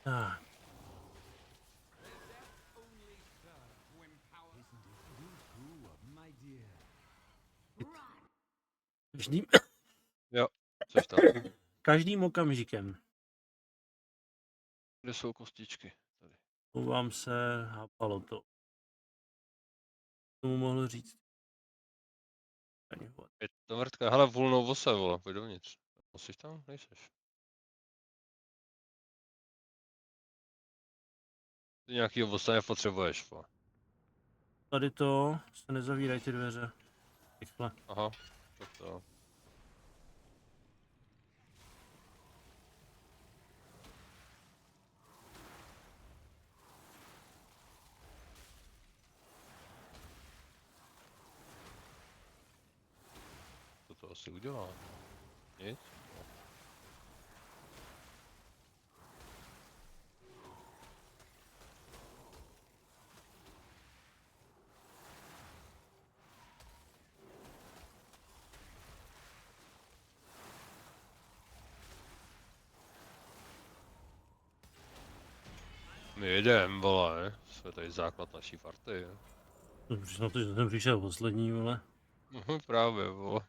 Tak. Každým, Jo, což tam. každým okamžikem. Kde jsou kostičky? Tady. Mluvám se, hápalo to. Tomu mohl říct. Je to vrtka, hele, volnou vose, vole, pojď dovnitř. Jsi tam? Nejseš. Ty nějakýho vosa nepotřebuješ, vole. Tady to, se nezavírají ty dveře. Rychle. Aha, tak to. Co to asi udělá? Nic? No. My jedem, vole, jsme tady základ naší party. Na to, že jsem přišel poslední, vole. Právě, vole.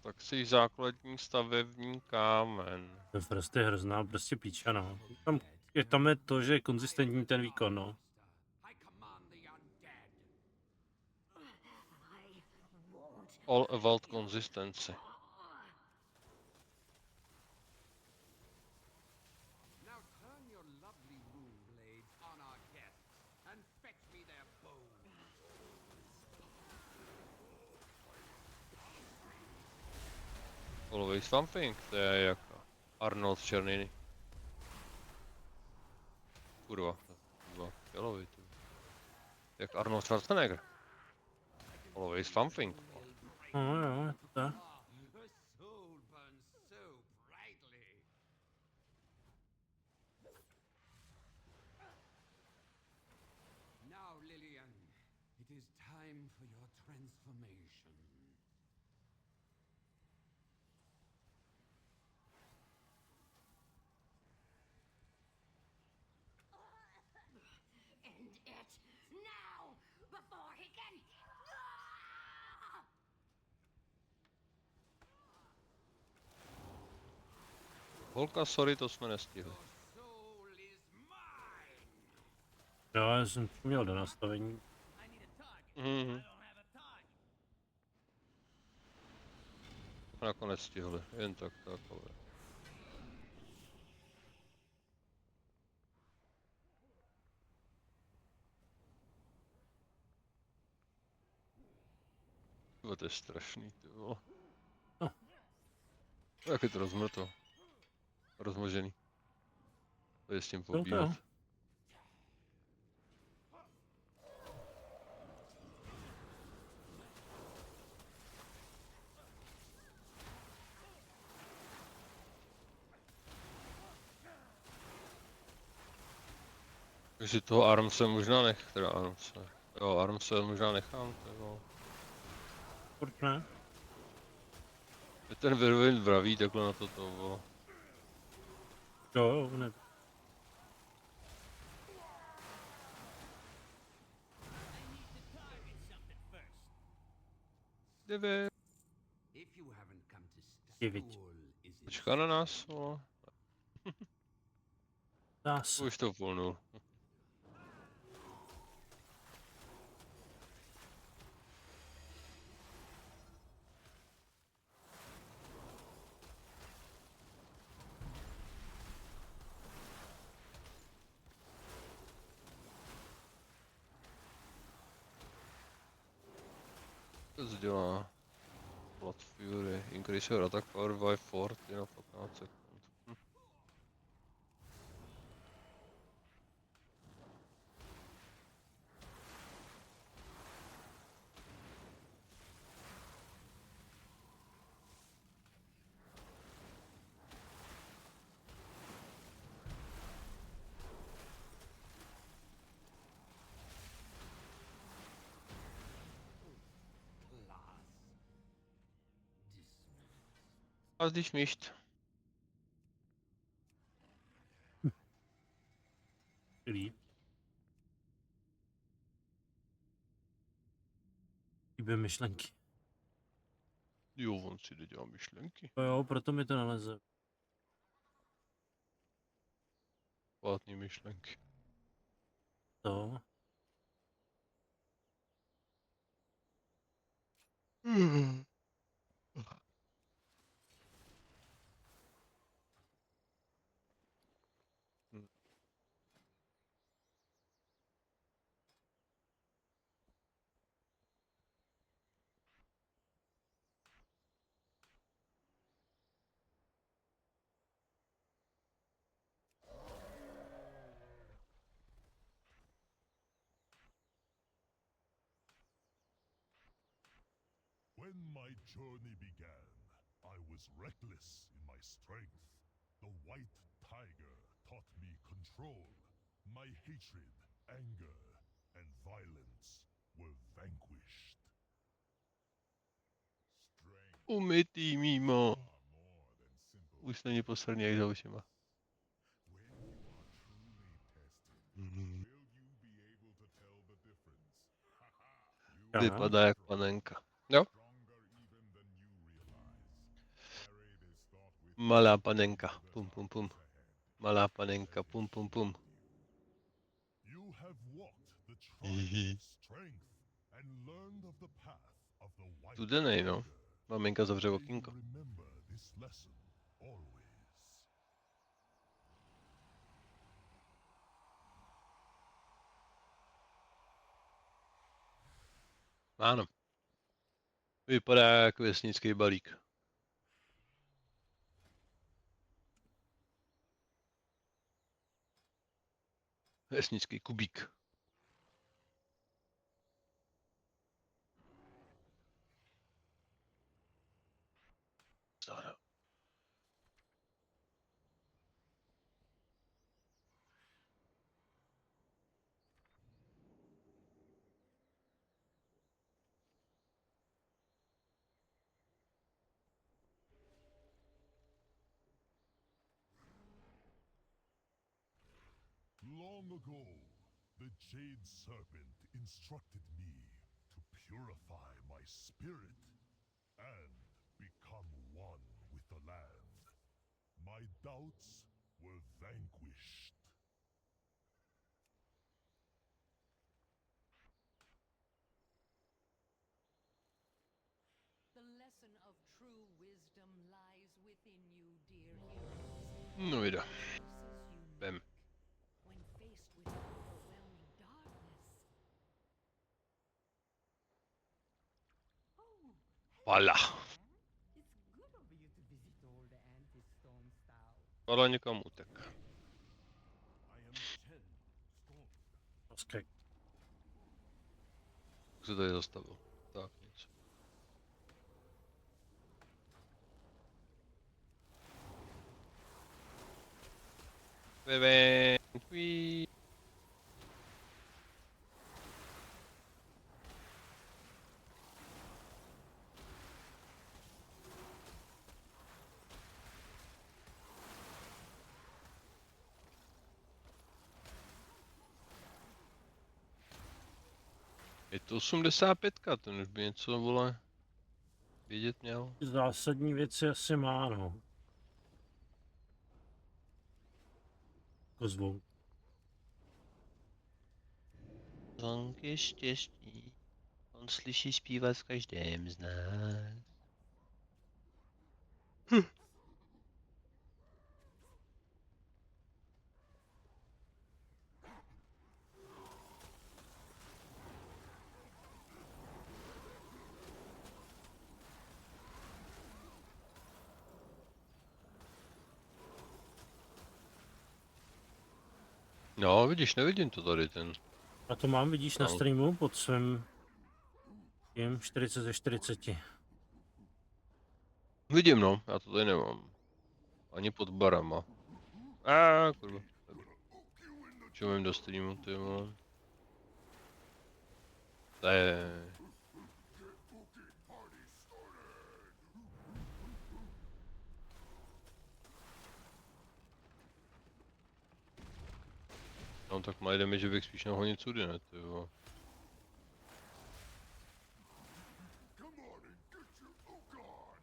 Tak si základní stavební kámen. Ten Frst je hrozná, prostě píča, no. Tam je to, že je konzistentní ten výkon, no. All about consistency. Always something, to je jak Arnold Černý. Kurva, Kelovi, ty. Jak Arnold Schwarzenegger. Always something. No jo, je to tak. Now, Lillian, it is time for your transformation. End it now before he can. Holka, sorry, to jsme nestihli. Soul is mine. Jo, já jsem měl do nastavení. Mhm. Nakonec stihli, jen tak takové. To je strašný, ty vole. No. Jak je to rozmrto. Rozmožený. To je s tím Jo, to pobírat. jo. Takže toho Armse možná teda Armse. Jo, Armse možná nechám, to jo. Furt ne. Je ten Verwin vraví takhle na to vole. Jo, ne. Deve. If you haven't come to Give it. school, is it? Počká na nás, vole. Dá se. Už to volnul. Co to dělá? Blood Fury. Increase your attack power by 40 na 15 sekund. Class. A když nicht. líp. Chybě myšlenky. Jo, on si jde dělat myšlenky. No jo, proto mi to naleze. Pátný myšlenky. To. When my journey began, I was reckless in my strength. The white tiger taught me control. My hatred, anger, and violence were vanquished. Strength Umytý mimo. far more than simple. Už není poslední jak za ušima. When you are truly tested, will you be able to tell the difference? You Aha. Vypadá jak panenka. Jo? stronger even than you realize. Parade is thought with Malá panenka. Pum pum pum. Malá panenka. Pum pum pum. You have walked the trail of strength and learned of the path of the white Studenej, no. tiger. Maminka zavře May you okýnko. remember this lesson always. Ano. Vypadá jak vesnický balík. Vesnický kubík. Stará. Long ago, the Jade Serpent instructed me to purify my spirit and become one with the land. My doubts were vanquished. The lesson of true wisdom lies within you, dear heroes. No jde. Force is Vem. unique. When faced with overwhelming darkness. Oh, Pala. It's good of you to visit old Auntie Stormstow. Pala někam utek. I am 10 strong. Oskej. Jak se tady zastavil. Tak nic. Bebe. Ví. Je to 85, ten už by něco, vole, vědět měl. Zásadní věci asi má, no. Jako zvuk. Zvonk je štěstí, on slyší zpívat v každém z nás. No, vidíš, nevidím to tady, ten. A to mám, vidíš, na No. streamu pod svým tím 40 ze 40. Vidím, no, já to tady nemám. Ani pod barama. Kurva. Čumím do streamu, ty vole. To je... No mám tak malý damage, že bych spíš nemohl honit cudy, ne, ty jo. Come on and get your oak on!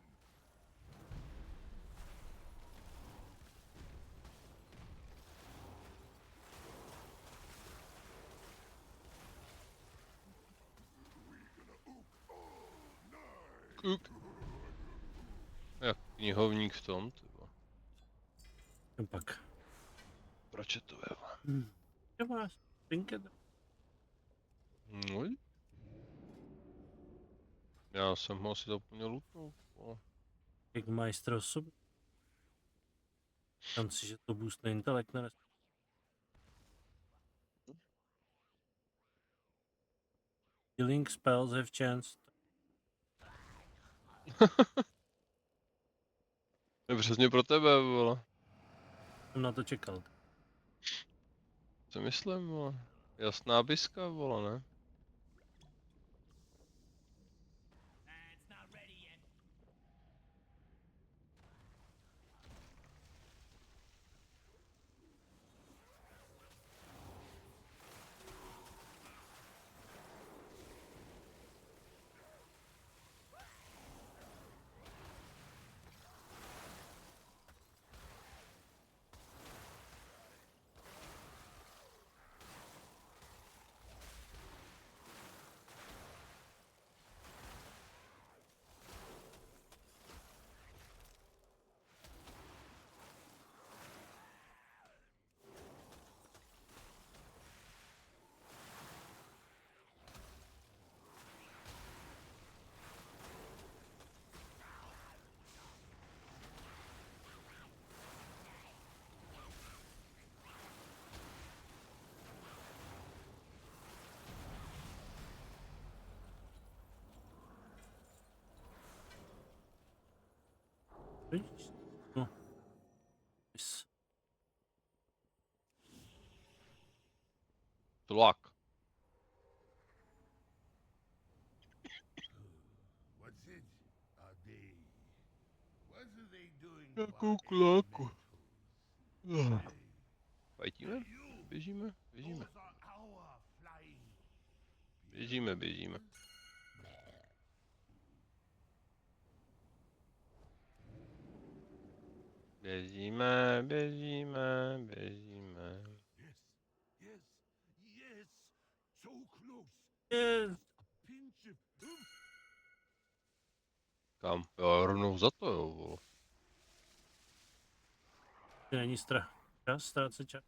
Kuk. Jak knihovník v tom, ty jo. Jen pak. Proč je to je? Jo, máš trinket. No. Já jsem ho asi zapomněl lutnout. No. Jak majstr osoby. Šanci, že to boostne intelekt nenes. Healing spells have chance. Je přesně pro tebe, vole. Jsem na to čekal. Co myslím, vole? Jasná biska, vole, ne? Vidíš? No. Yes. Tlak. What's it? Are they... What are they doing? Jakou while kláku? elementals? Fajtíme? Běžíme? Běžíme. Those are our flying Běžíme, běžíme. Běžíme, běžíme, běžíme. Yes, yes, yes. So close. Yes. A pinch of... Kam? Jo, rovnou za to, jo, vole. Není strach. Čas, ztrácet čas.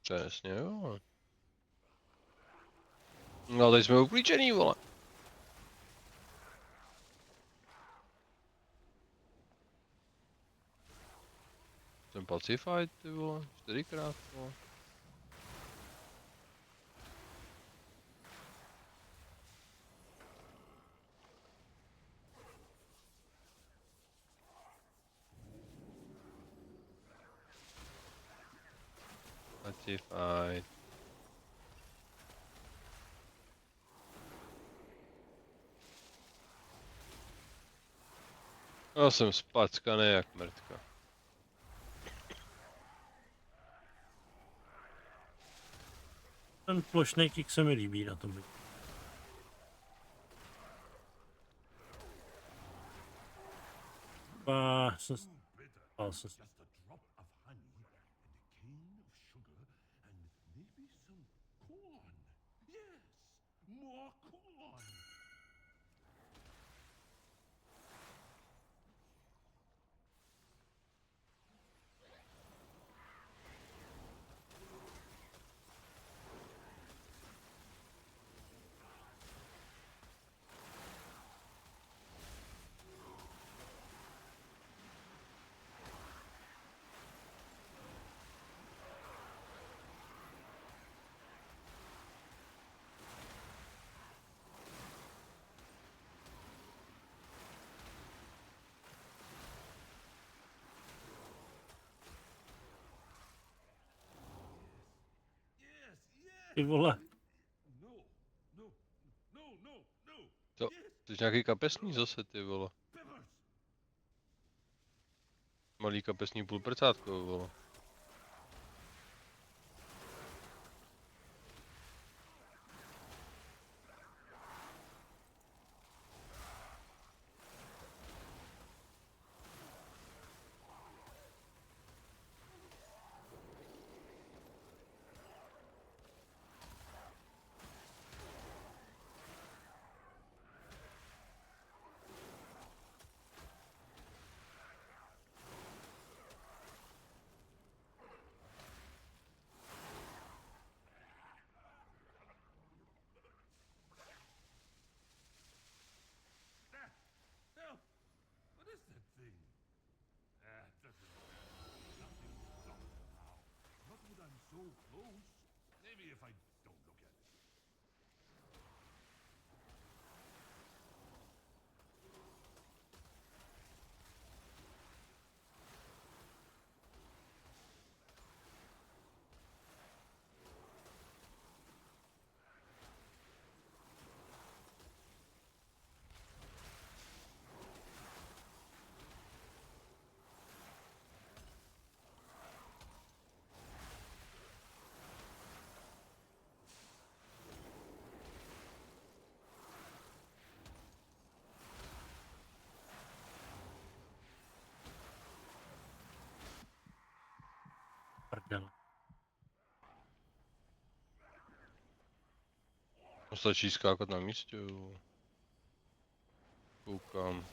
Přesně, jo. No, teď jsme uklíčený, vole. Jsem pacified, ty vole, 4krát, vole. Pacified. Já jsem spackaný jak mrtka. Ten plošný kick se mi líbí na tom. Jsem Ooh, bitter. spal jsem Just a drop of honey and a cane of sugar and maybe some corn. Yes, more corn. Yes, yes. Ty vole. No, no, no, no, no. Co? Yes, Jsi nějaký kapesní zase, ty vole. peppers. Malý kapesní půlprcátko, vole. suppose. Maybe if I don't look at it. Prdele. Stačí skákat na místě, jo. Koukám.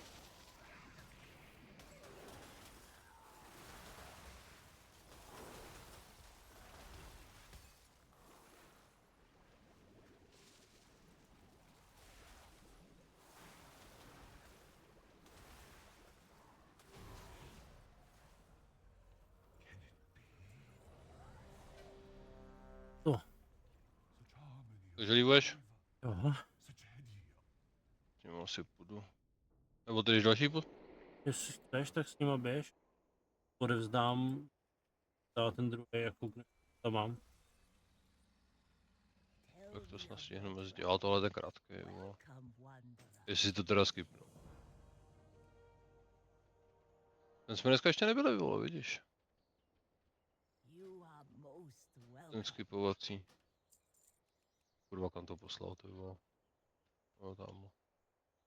To. Such harmony. Takže líbuješ? Jo. Such heady. Tím asi půjdu. Nebo ty jdeš další půd? Jestli chceš, tak s nima běž. Odevzdám ten druhý, jako to mám. Tak to snad stihneme dělat, tohle je krátký, jo. Come wanderer. Jestli si to teda skipnu. Ten jsme dneska ještě nebyli, vole, vidíš. You are most Ten welcome. skipovací. Kurva, kam to poslal, ty vole. No tamhle.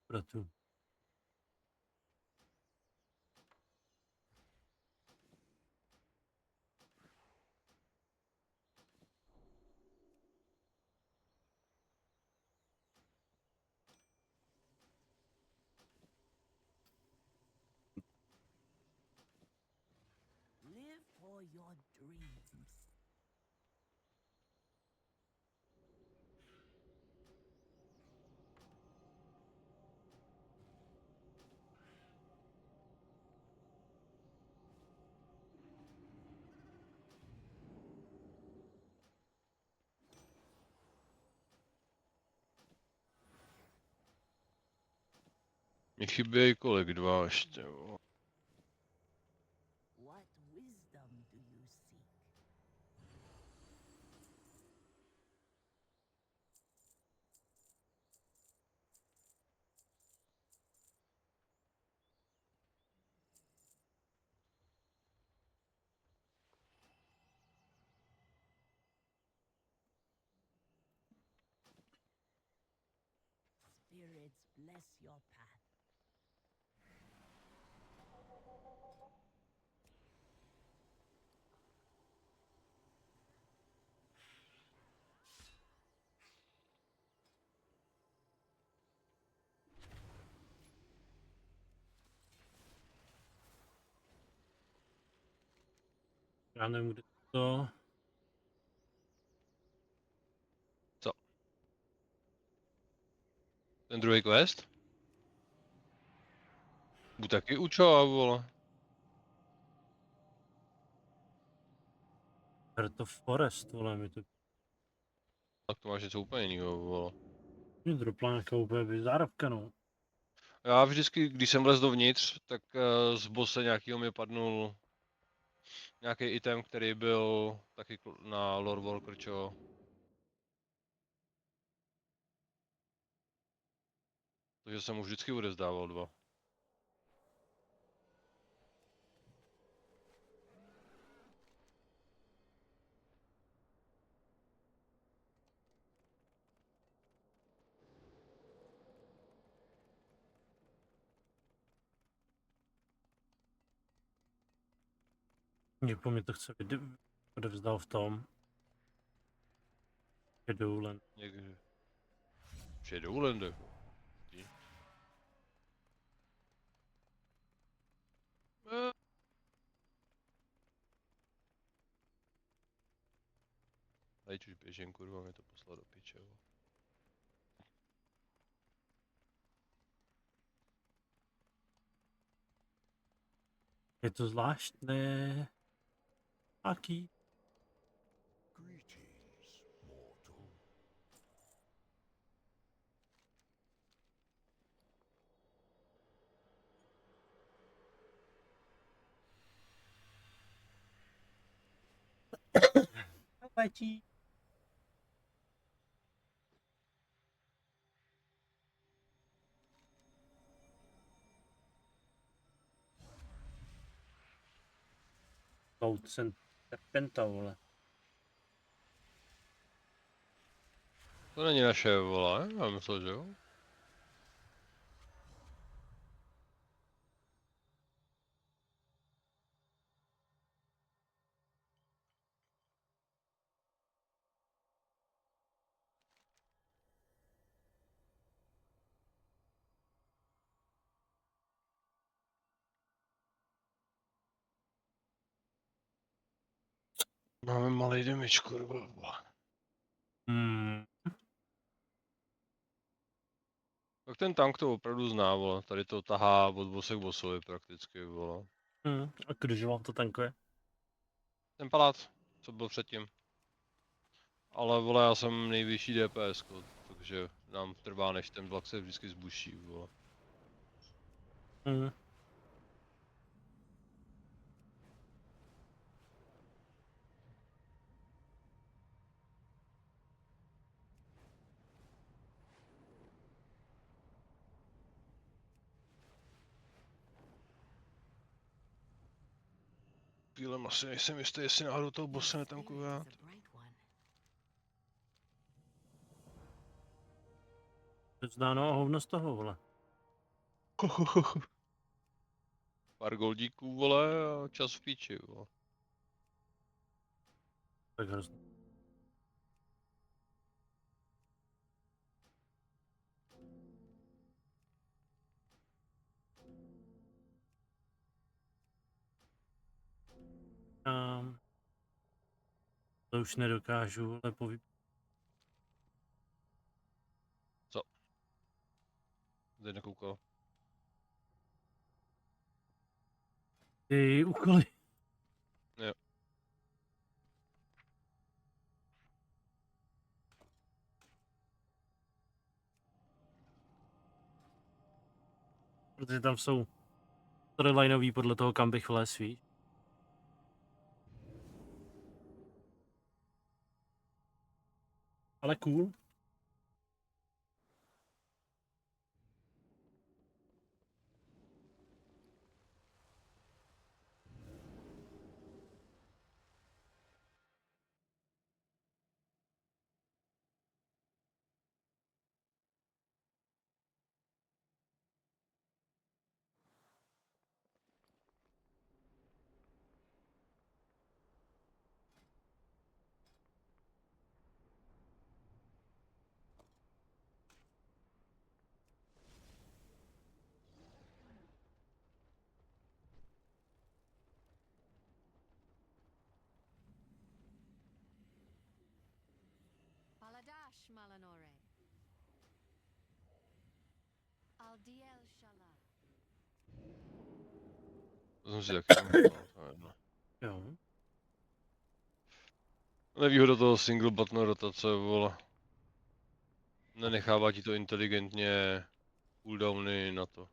Proto. Live for your dreams. Mně chybějí kolik? 2 ještě, jo. What wisdom do you seek? Spirits bless your path. Já nevím, kde to. Ten druhý quest? Budu taky učovat, vole. Heart of Forest, vole, mi to Tak to máš něco úplně jiného, vole. mě dropla nějaká úplně bizárovka, no. Já vždycky, když jsem vlez dovnitř, tak z bose nějakýho mi padnul nějaký item, který byl taky na Lord Walker, čo? Takže jsem mu vždycky odevzdával 2. Mě po mě to chce odevzdal v tom. Shadowland. Někdy. Shadowland, jako. Teď už běžím, kurva, mě to poslal do piče, vole. Je to zvláštné. Aký? Greetings. letí. Cloud Serpenta, vole. To není naše, vole, já myslel, že jo? Máme malý damage, kurva. Hmm. Tak ten tank to opravdu zná, vole. Tady to tahá od bosse k bossovi prakticky, vole. A když vám to tankuje? Ten palác, co byl předtím. Ale vole, já jsem nejvyšší DPS, takže nám trvá, než ten vlak se vždycky zbuší, vole. Hmm. Chvílem asi nejsem jistý, jestli náhodou toho bosse netankuje. Zdáno a hovno z toho, vole. Pár goldíků, vole, a čas v píči, vole. Tak hrozně. To už nedokážu, ale Zde nekoukal. ty úkoly. Jo. Protože tam jsou storylineový podle toho, kam bych vlez, víš. Ale cool. Paladash Malanore. Aldiel Shala. To jsem si taky myslel, to je jedno. Jo. Nevýhoda toho single button rotace, vole. Nenechává ti to inteligentně cooldowny na to.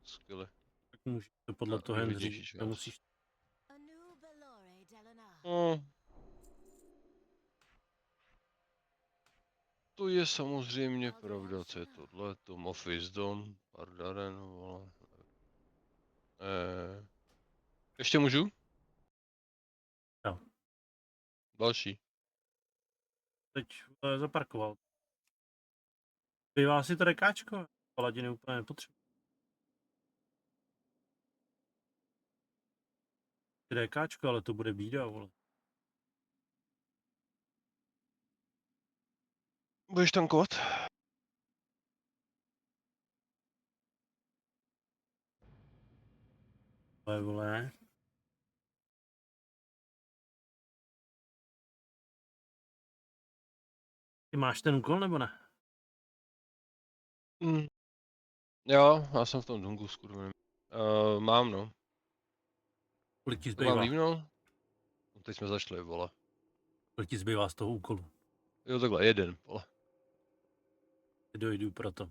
Skilly. Tak můžeš to podle No, toho jen nejlidnější říct. část. Nemusíš. No. To je samozřejmě pravda, co je tohle, Tom of Wisdom, Pardaren, vole. Ještě můžu? Jo. Další. Teď zaparkoval. Bývá si to rekáčko. Paladiny úplně nepotřebuji. Rekáčko, ale to bude bída, vole. Budeš tankovat? Vole. Ty máš ten úkol, nebo ne? Jo, já jsem v tom dungu, skurvený. Mám, no. Kolik ti To mám zbývá? lívnout? No, teď jsme zašli, vole. Kolik ti zbývá z toho úkolu? Jo, takhle, jeden, vole. Ty dojdu pro to.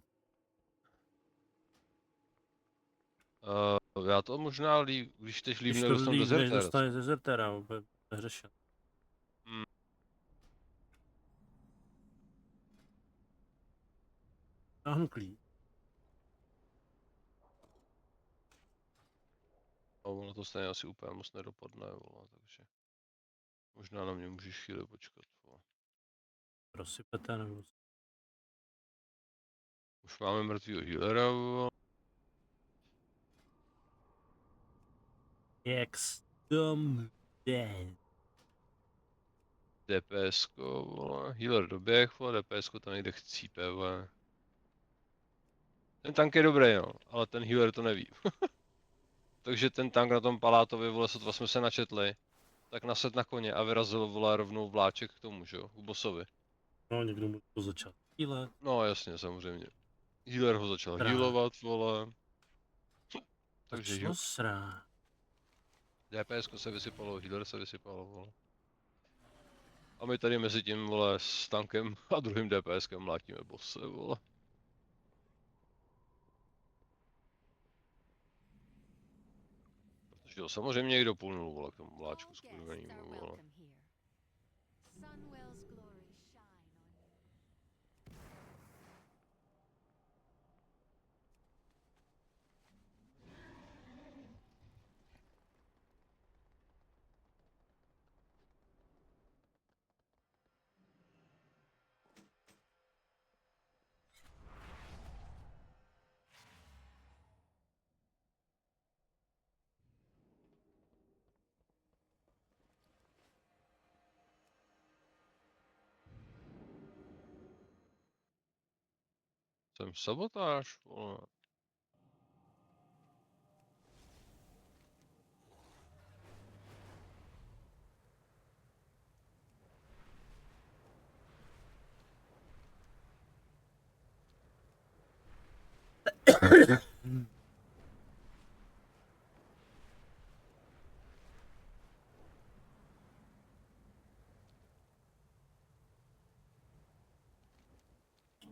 Já to možná, když teď Když lívne, to dostanu líbne, dezertér. dostane dezertéra, úplně neřešen. Táhnu klíč. A ono to stejně asi úplně moc nedopadne, vole, takže možná na mě můžeš chvíli počkat, vole. Rozsypete nebo... Už máme mrtvýho healera, vole. Jak tom den. DPSko, vole. Healer doběh, vole, DPSko tam někde chcípe, vole. Ten tank je dobrý, no, ale ten healer to neví. Takže ten tank na tom palátovi, vole, sotva jsme se načetli, tak nasedl na koně a vyrazil, vole, rovnou vláček k tomu, že jo, k bossovi. No, někdo mu to začal dílet. No jasně, samozřejmě. Healer ho začal Krát. healovat, vole. Takže Začalo srát. DPSko se vysypalo, healer se vysypalo, vole. A my tady mezi tím, vole, s tankem a druhým DPSkem mlátíme bosse, vole. Protože ho samozřejmě někdo půlnul, vole, k tomu vláčku All guests skurvenýmu, are vole. welcome here. Sunwell's glory shine on you. Jsem sabotáž, vole.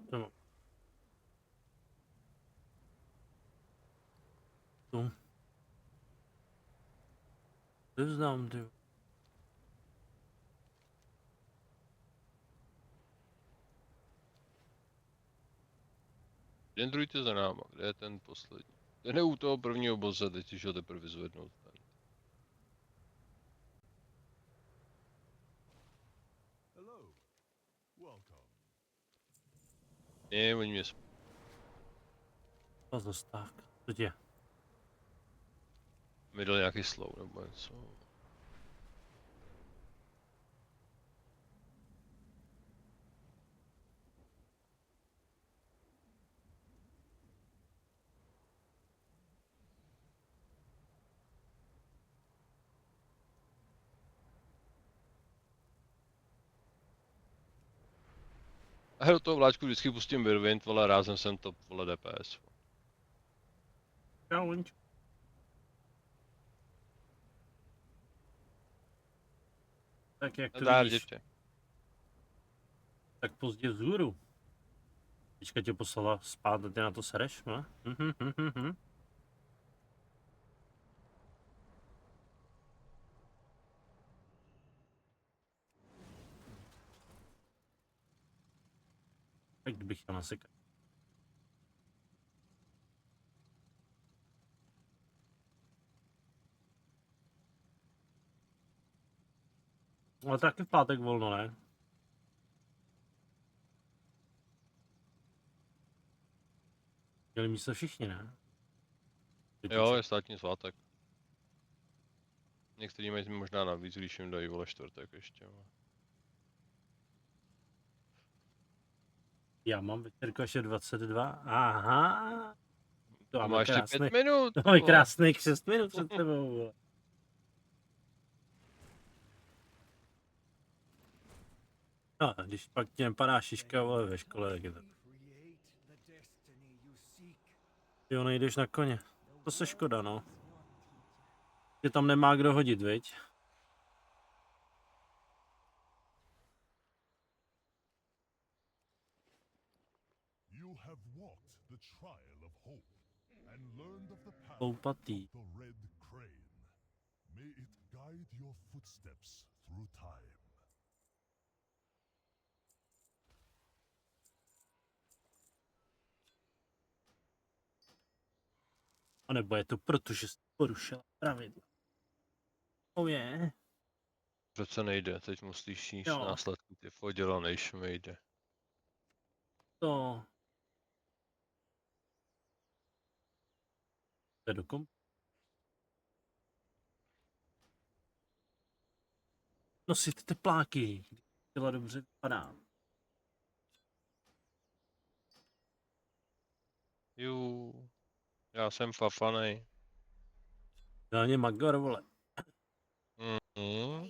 To. Tu. Neznám, ty. Gendrujte za náma, kde je ten poslední? Ten je u toho prvního bossa, teď už ho teprve vyzvednout. Hello. Welcome. Ne, oni mě To zastávka. Co tě? mi dal nějaký slow nebo něco. A do toho vláčku vždycky pustím Whirlwind, vole, rázem jsem top, vole, DPS. Čau, Linč. Tak jak to Zdár, vidíš, děvče. tak pozdě vzhůru. Teďka tě poslala spát a ty na to sereš, no? Tak kdybych chtěl nasekat. Ale taky v pátek volno, ne? Měli mít se všichni, ne? Jo, je státní svátek. Některý mají možná navíc, když jim dají, vole, čtvrtek ještě, vole. Já mám večerku až je 22. Aha. To A máme máš ještě krásný, 5 minut, to máme vole. krásných 6 minut před tebou. Vole. No, když pak ti nepadá šiška, vole, ve škole, tak je to. Ty ho nejdeš na koně. To se škoda, no. Že tam nemá kdo hodit, viď? You have walked the trial of hope and learned of the path Loupatý. of the Red Crane. May it guide your footsteps through time. A nebo je to proto, že jsi porušila pravidla. Je. Přece nejde, teď musíš níst Jo. následky, ty poděla nejde. To... To je do kompu. Nosit tepláky. Byla dobře vypadá. Já jsem fafanej. Dáně Magor, vole. Mhm.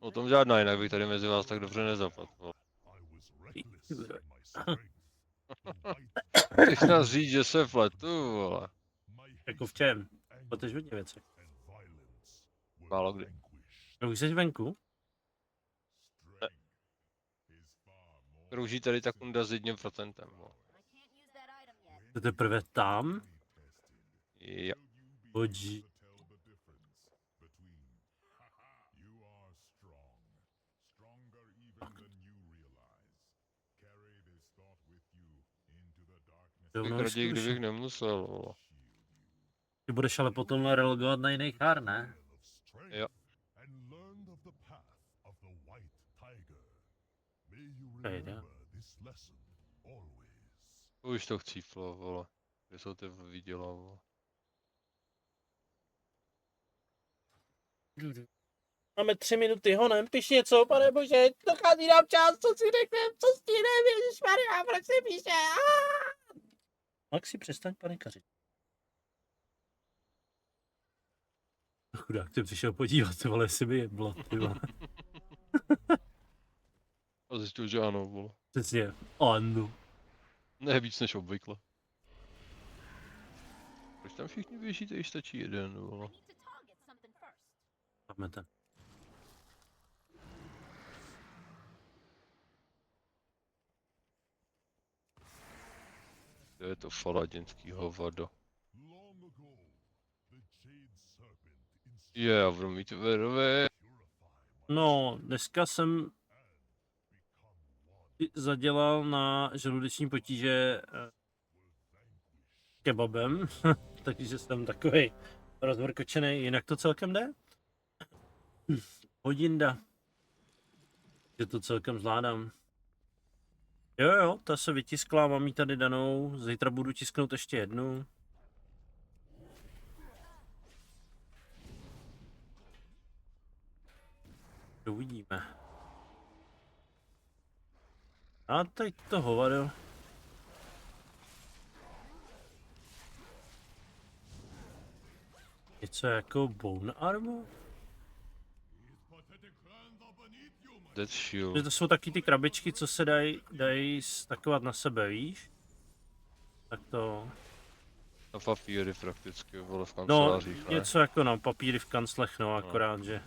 O tom žádná, jinak bych tady mezi vás tak dobře nezapadl. vole. I was reckless in my strength. The white Chceš nás říct, že se fletu, vole. my Jako v hatred, čem? anger, Poteš hodně věci. and violence were Málo kdy. vanquished. No, už jsi venku? Strength is far more Krouží tady ta kunda s 1%. Vole. To teprve tam? Jo. Hodí. tell the difference between you are strong, stronger even than you realize. Carry this thought with you into the darkness. Jo, Bych no, raději, zkouším. kdybych nemusel, vole. Ty budeš ale potom relegovat na jiný kár, ne? Of strength Jo. and learned of the path of the white tiger. May you Okay, yeah. remember this lesson always. Už to chcíplo, vole. Kde jsou ty viděla, vole. Máme 3 minuty, honem, piš něco, pane bože, dochází nám čas, co si řekneme, co stíneme, ježišmarja, proč se píše, Maxi, přestaň panikařit. Chudák, ty přišel podívat, vole, jestli by jeblo, ty vole. A zjistil, že ano, vole. Přesně, ano. Ne víc než obvykle. Proč tam všichni běžíte, když stačí jeden, vole. Máme ten. To je to faladinský hovado. Long ago, the jade serpent Je, já budu mít verve. No, dneska jsem zadělal na žaludeční potíže kebabem, takže jsem takovej rozvrkočený, jinak to celkem jde. Hodinda. Že to celkem zvládám. Jo, ta se vytiskla, mám ji tady danou, zítra budu tisknout ještě jednu. Uvidíme. A teď to hovado. Něco jako bone armor? Dead shield. Že to jsou taky ty krabičky, co se dají stakovat na sebe, víš? Tak to... Na papíry prakticky, vole, v No, kancelářích, ne? něco jako na papíry v kanclech, no, akorát, že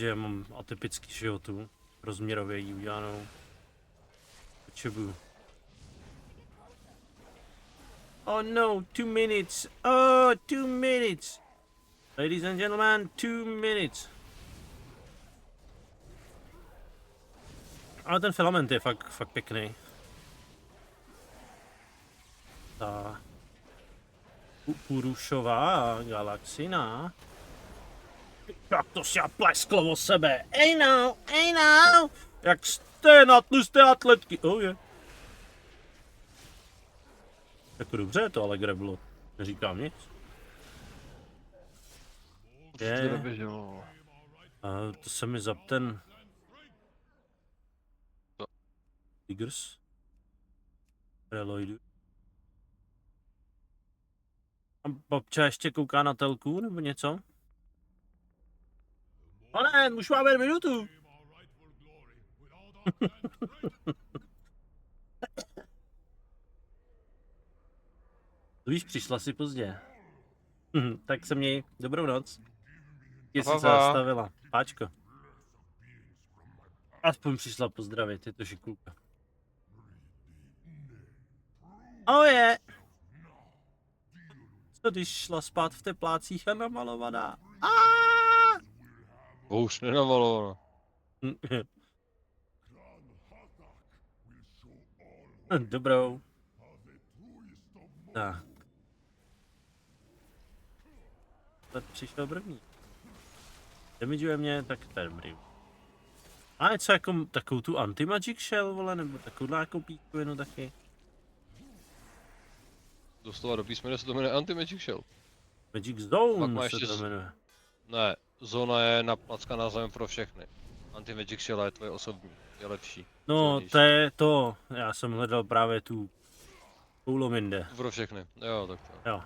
já mám atypický životu, rozměrově jí udělanou. Potřebuju. Oh no, 2 minutes. Oh, 2 minutes. Ladies and gentlemen, 2 minutes. Ale ten filament je fakt pěkný. Ta Urušová galaxina. Jak to si plesklo o sebe. Ej no. Jak jste na tlusté atletky. Oh je. Jako dobře to ale greblo. Neříkám nic. Určitě neběželo, vole. A to se mi zap ten... Co? Tigers? Reloidu. A babča ještě kouká na telku nebo něco? Ale už máme minutu. Víš, přišla si pozdě. Tak se měj dobrou noc. Jestli se Ahava. zastavila. Páčko. Aspoň přišla pozdravit, je to šikulka. Je. Co když šla spát v teplácích a namalovaná? Už nenamalovaná. Dobrou. Tak. Ten přišel první. Damageuje mě, tak ten dobrý. A něco jako takovou tu anti-magic shell, vole, nebo takovou jako píčovinu taky. Doslova do písmene se to jmenuje Anti-Magic Shell. Magic Pak Zone má se ještě to jmenuje. Ne, zóna je naplackaná zem pro všechny. Anti-Magic Shell je tvoje osobní, je lepší. No, silnější. to je to. Já jsem hledal právě tu koulominde. Pro všechny, jo, tak to. Jo.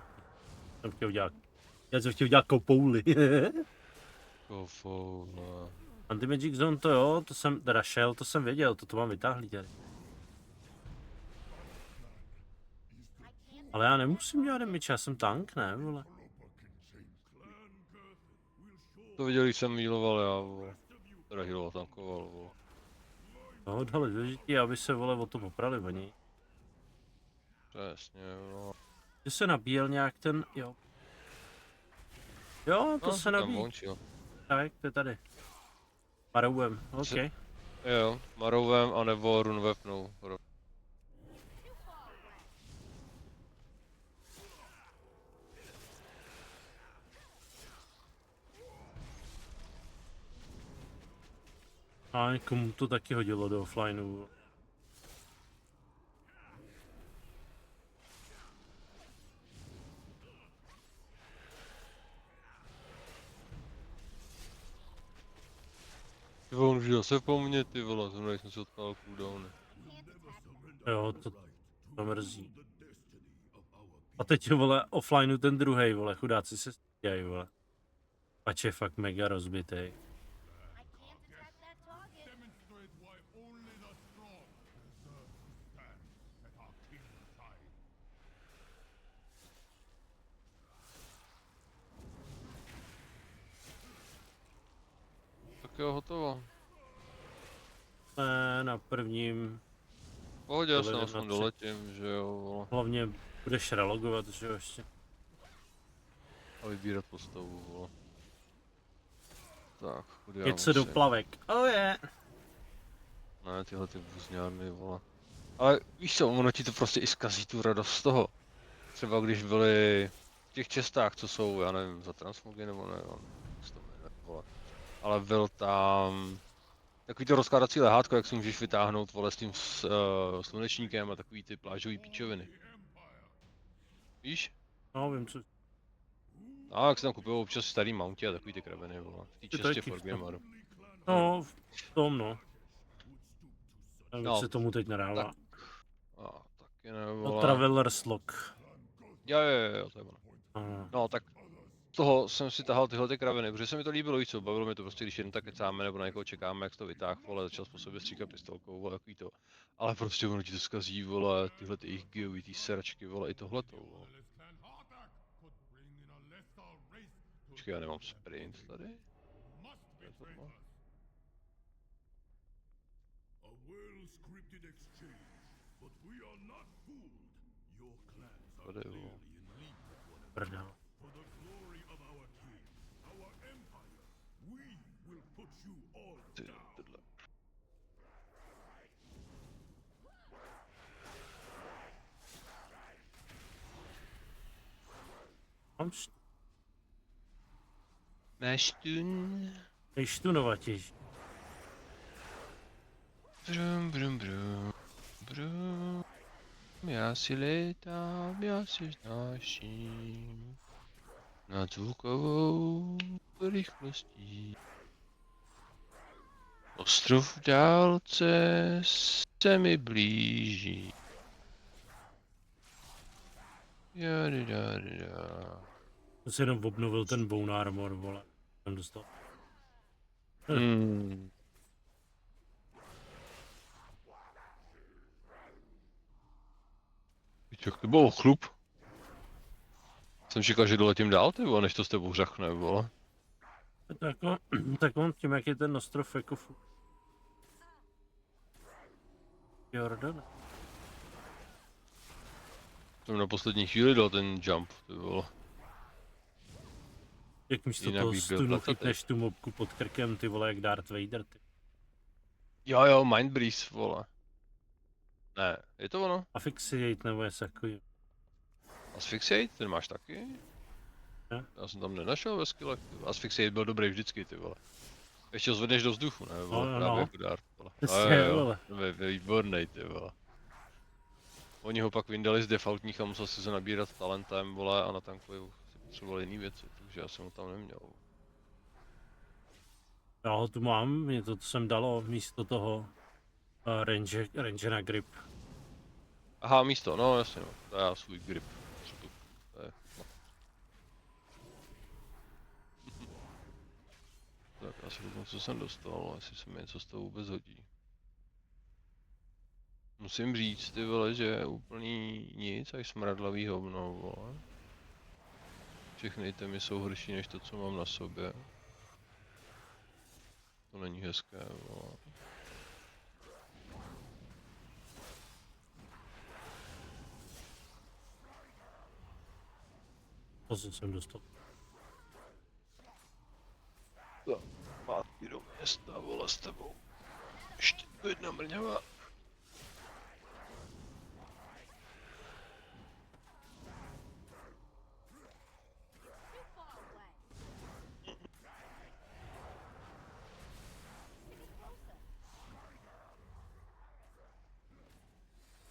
Jsem chtěl dělat. Já jsem chtěl dělat kopouli. Kofou, no. Anti-Magic Zone to jo, to jsem, teda Shell, to jsem věděl, to mám vytáhlý tady. Ale já nemusím dělat damage, já jsem tank, ne, vole. To viděl, když jsem healoval já, vole. Teda healoval, tankoval, vole. No, dali důležitý, aby se, vole, o tom oprali oni. Přesně, no. Že se nabíjel nějak ten, jo. Jo, to No, se tam nabíjí. vončil. Tak, to je tady. Marouem, ok. Jo, Marouvem anebo Runewepnou. A někomu to taky hodilo do offlineu. Ty vole, už zase po mně, ty vole, zrovna jsem si odpál cooldowny. Jo, to mrzí. A teď, vole, offlineu ten druhej, vole, chudáci se stíhají, vole. Pač je fakt mega rozbitý. I can't attack that target. Demonstrate why only the strong deserve to stand at our king's side. Tak jo, hotovo. Ne, na prvním, Pohodě, já se Dovedeme aspoň tři. doletím, že jo, vole. hlavně budeš relogovat, že jo, ještě. A vybírat postavu, vole. Tak, kudy já Jeď se do musím? plavek, oh je. Ne, tyhle ty vůzňárny, vole. Ale víš co, ono ti to prostě i zkazí tu radost z toho. Třeba když byli v těch čestách, co jsou, já nevím, za transmogy nebo ne, jak se to jmenuje, vole. Ale byl tam takový to rozkládací lehátko, jak si můžeš vytáhnout, vole, s tím slunečníkem a takový ty plážový píčoviny. Víš? No, vím co. A jak se tam kupují občas starý mounty a takový ty kraviny, vole. V té Ty čestě taky for v tom. Gameru. No, v tom no. Nevím, No, se tomu teď nedává. tak. A taky ne, No, vole. Traveler's Lock. Jo, to je ono. Aha. No, tak z toho jsem si tahal tyhle ty kraviny, protože se mi to líbilo, víc co, bavilo mě to prostě, když jen tak kecáme nebo na někoho čekáme, jak to vytáh, vole, začal po sobě stříkat pistolkou, vole, takový to. Ale prostě ono ti to zkazí, vole, tyhle ty jejich geový, ty sračky, vole, i tohleto, vole. Clan Hardak could bring in a lesser race to Počkej, já nemám sprint tady? must betray us. A well-scripted exchange, but we are not fooled. Your clans are Tady, clearly vole. in league with one another. Prdel. For the glory of our king, our empire, we will put you all Ty, down. tohle. Mám Máš tun? štinovatěž. Brum. Já si létám, já si znáším. Nad zvukovou rychlostí. Ostrov v dálce se mi blíží. Jadidadida. To si jenom obnovil ten bone armor, vole. Jsem dostal. Hmm. Jak to bylo chlup? Jsem čekal, že doletím dál, ty vole, než to s tebou řachne, vole. Tak on tím, jak je ten ostrov jako Jordan. Jsem na poslední chvíli dal ten jump, ty vole. Jak místo Jinak toho bych byl stunu plecatý. chytneš tu mobku pod krkem, ty vole, jak Darth Vader, ty. Jo, Mind Breeze, vole. Ne, je to ono? Asphyxiate nebo něco takový. Asphyxiate, ten máš taky? Já jsem tam nenašel ve skillech, ty vole. Asphyxiate byl dobrý vždycky, ty vole. Ještě ho zvedneš do vzduchu, ne, vole, No, právě no. jako dart, vole. Přesně, Jo, vole. výbornej, ty vole. Oni ho pak vyndali z defaultních a musel si se nabírat talentem, vole, a na tanku si potřeboval jiný věci, takže já jsem ho tam neměl. Já ho tu mám, mě to sem dalo místo toho range na grip. Aha, místo, no jasně, no. To já svůj grip. To je, no. Tak já si řeknu, co jsem dostal, jestli se mi něco z toho vůbec hodí. Musím říct, ty vole, že úplný nic, až smradlavý hovno, vole. Všechny itemy jsou horší než to, co mám na sobě. To není hezké, vole. To jsem dostal. Tak, zpátky do města, vole, s tebou. Ještě tu jedna mrňava. Too far away. Getting closer.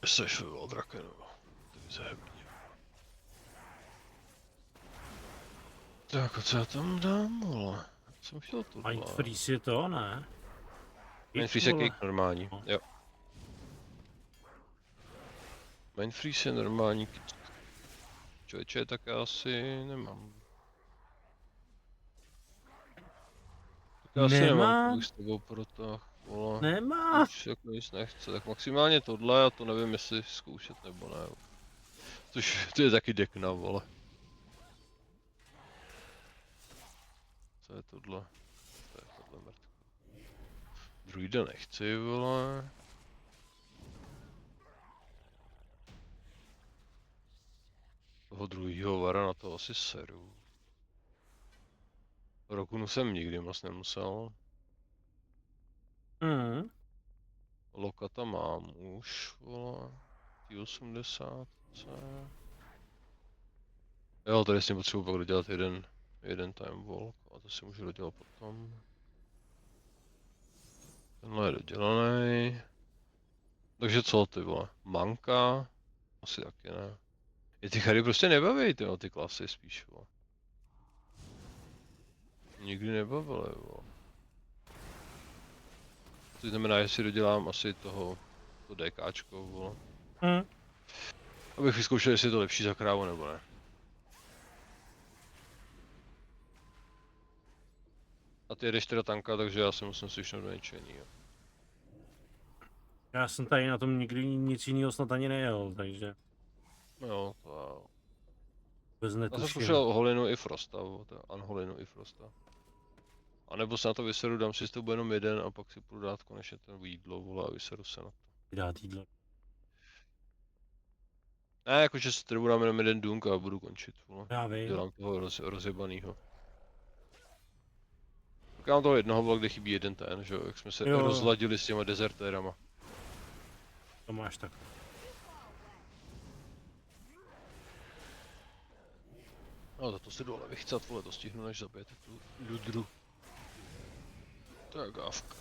Jseš vyvolal drakenu. To je zahebný. Tak a co já tam dám, vole? Jsem chtěl tu Mind Freeze je to, ne? Mind Freeze je Vole. kick normální, No. jo. Mind Freeze je normální kick. Člověče, tak já asi nemám. Tak já asi nemám, Nemá? kolik s tebou proto, vole. Nemá. Už jako nic nechce, tak maximálně tohle a to nevím, jestli zkoušet nebo ne. Což to je taky dekna, vole. Co je tohle? To je tohle mrtko. Druida nechci, vole. Toho druhýho vara na to asi seru. Rokunu jsem nikdy moc nemusel. Mm. Lokata mám už, vole. T80. Jo, tady si potřebuji pak dodělat jeden time walk, a to si můžu dodělat potom. Tenhle je dodělaný. Takže co ty vole? Manka? Asi taky ne. Je ty chary prostě nebaví, ty klasy spíš, vole. Nikdy nebavily, vole. To znamená, že si dodělám asi to DKčko, vole. Mm. Abych vyzkoušel, jestli je to lepší za krávu nebo ne. A ty jedeš teda tanka, takže já se musím slyšnout do něčení, jo. Já jsem tady na tom nikdy nic jiného snad ani nejel, takže No jo, to jo. vůbec Já jsem netuším. zkoušel Holinu i Frosta, Unholinu i Frosta. A nebo se na to vyseru, dám si s tebou jenom jeden a pak si půjdu dát konečně ten jídlo, vole, a vyseru se na to. Dát jídlo. Ne, jakože si tebou dám jenom jeden dunk a budu končit, vole. Já vím. Dělám toho rozjebanýho. Tak já mám toho jednoho vole, kde chybí jeden ten, že jo, jak jsme se Jo. rozladili s těma dezertérama. To máš tak. No za to si dole vychcat, vole, to stihnu, než zabijete tu ludru. To je gávka.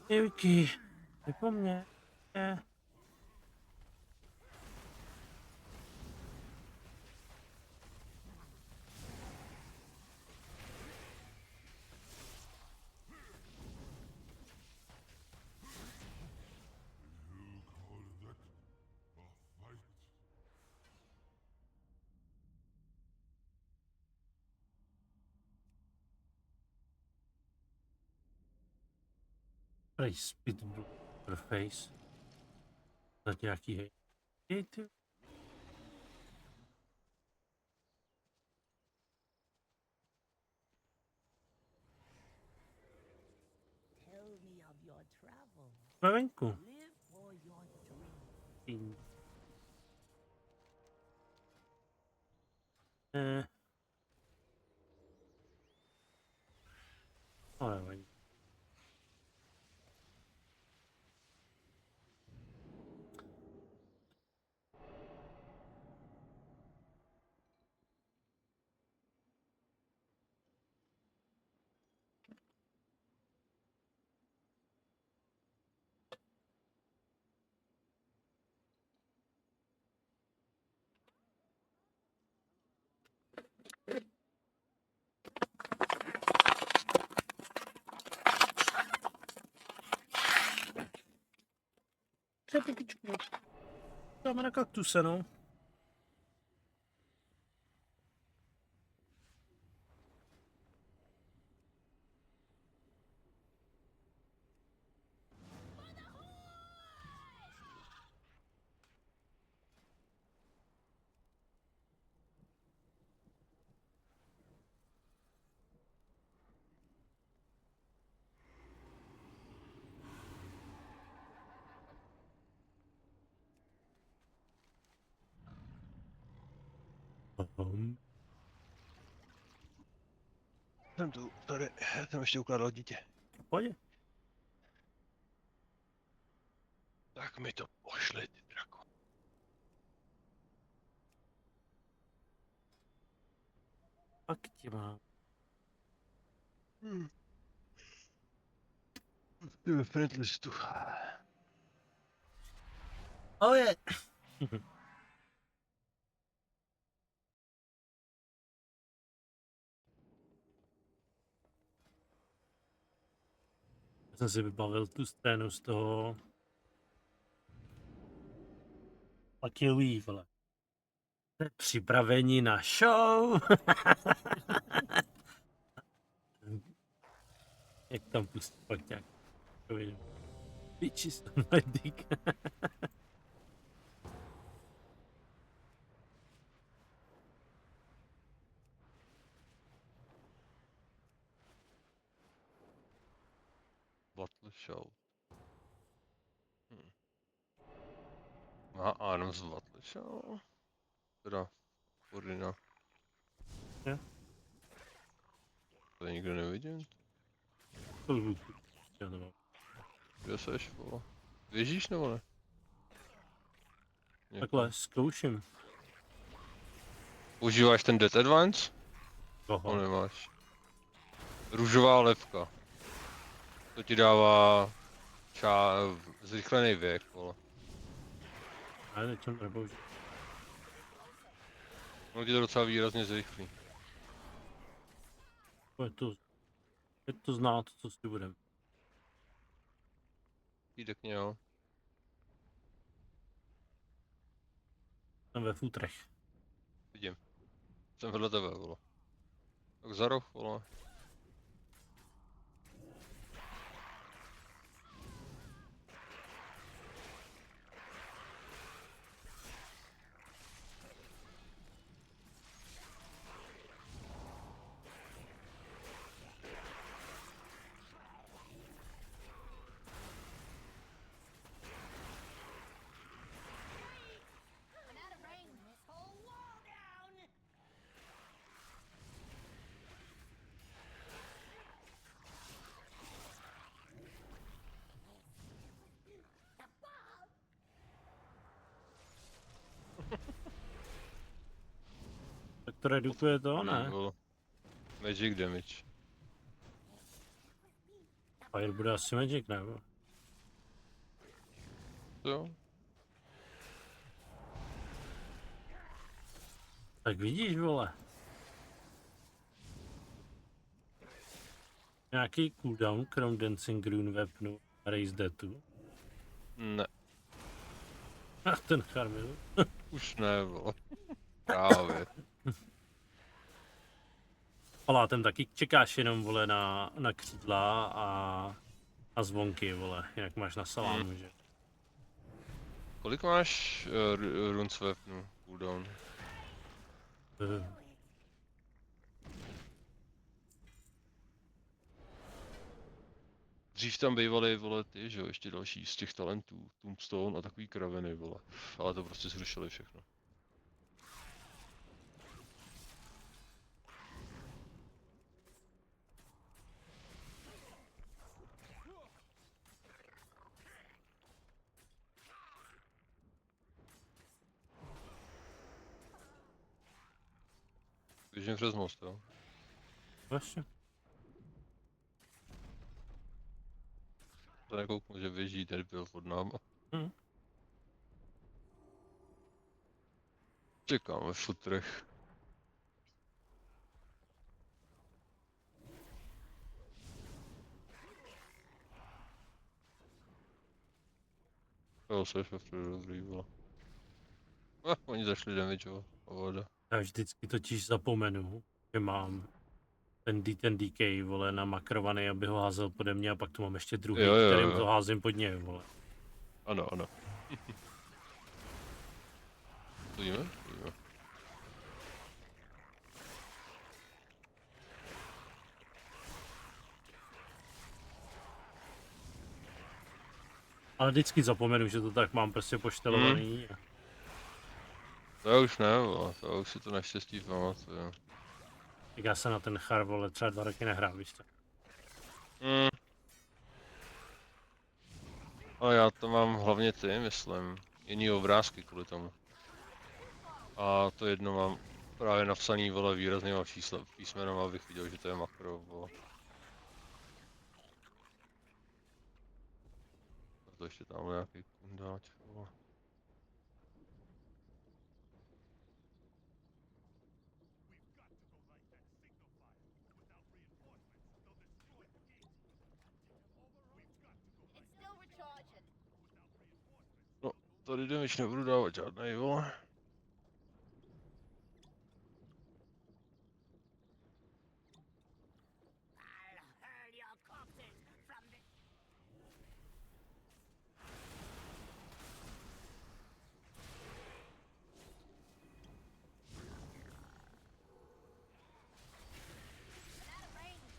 Ivky, ty po mně. Je. You call that a fight? Prej spit face. Za nějaký hej. Jej ty. Tell me of your travels. Jsme venku. Live for your dreams. No nevadí. Přepičku. Dáme na kaktuse, no. Jsem tu, sorry, jsem ještě ukládal dítě. Pojď. Tak mi to pošli, ty drako. Pak tě mám. Ty ve friendlistu. Oh je. Jsem si vybavil tu scénu z toho Lucky Louie, vole. Jste připraveni na show? Jak tam pustí pak nějak. Bitches on my dick. Battle show. Má Arms Battle show? Teda, Ordina. Jo. To nikdo nevidím? Já nemám. Kde seš, vole? Běžíš nebo ne? Takhle, zkouším. Užíváš ten Dead Advance? To Koho? nemáš. Růžová lepka. To ti dává zrychlený věk, vole. Ale teď jsem neboužil. No ti to docela výrazně zrychlí. Je to znát, co si budem. Týdek jo. Jsem ve futrech. Vidím. Jsem vedle tebe, vole. Tak za roh, vole. And out of range, pull wall down! Tak to redukuje to, ne? Vole. Magic damage. Fire bude asi magic, nebo? to jo. Tak vidíš, vole. Nějaký cooldown krom Dancing Rune Weaponu a Raise Deathu. Ne, A ten Charmil. už ne, vole. Právě. Palátem taky čekáš jenom, vole, na křídla a zvonky, vole. Jinak máš na salámu, že? Kolik máš runes weaponu, cooldown? Eh, Dřív tam bývaly, vole, ty, že jo, ještě další z těch talentů, Tombstone a takový kraviny, vole. Ale to prostě zrušili všechno. Běžím přes most, jo. Vlastně. To nekouknu, že běží debil pod náma. Hm. Čekám ve futrech. Jo, seš ve futru, dobrý, vole. Oni zašli damageovat, voda. Já vždycky totiž zapomenu, že mám ten DK, vole, namakrovaný, aby ho házel pode mě a pak tu mám ještě druhý, Jo, jo, kterým jo. to házím pod něj, vole. Ano, ano. Stojíme? Stojíme. Ale vždycky zapomenu, že to tak mám prostě poštelovaný. To už ne, vole, to už si to naštěstí pamatuju. Tak já se na ten char, vole, třeba 2 roky nehrál, víš co? Ale já to mám hlavně ty, myslím. Jiný obrázky kvůli tomu. A to jedno mám právě napsaný, vole, výraznýma písmenem, abych viděl, že to je makro, vole. A to ještě tam nějaký kundáč, vole. It's still recharging. No, tady damage nebudu dávat žádnej, vole. I'll hurl your corpses from the... Out of range.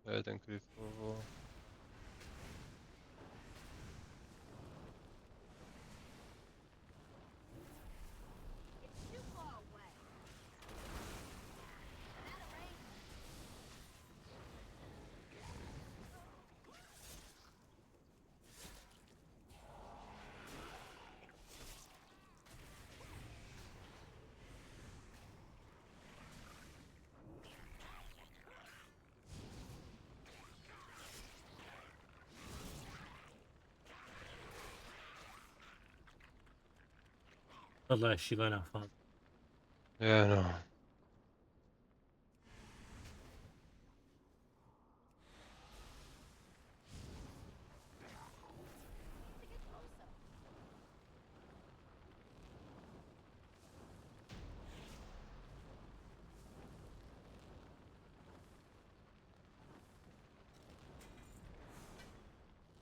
To je ten kryv, vole. It's too far away. Out of range. Tohle je šílená fáze. Je, no.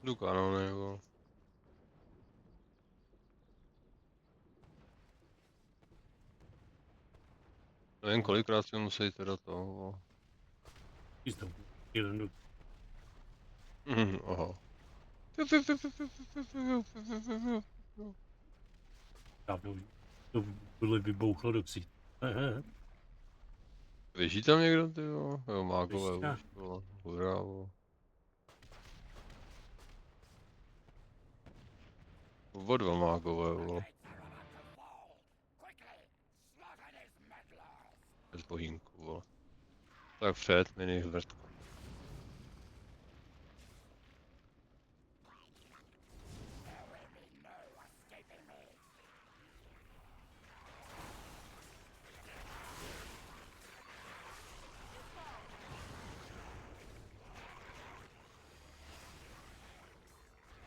Jdu kanony, vole. Nevím, kolikrát si musí teda to, vole. Pízdou. Jeden Aha. dávno to byly vybouchlo do ksí. Běží tam někdo, ty jo? Jo, mágové Ještě. už, vole. Hurá, vole. Oba dva mágové, vole. Bez bohínku, vole. Tak před, mini vrtku.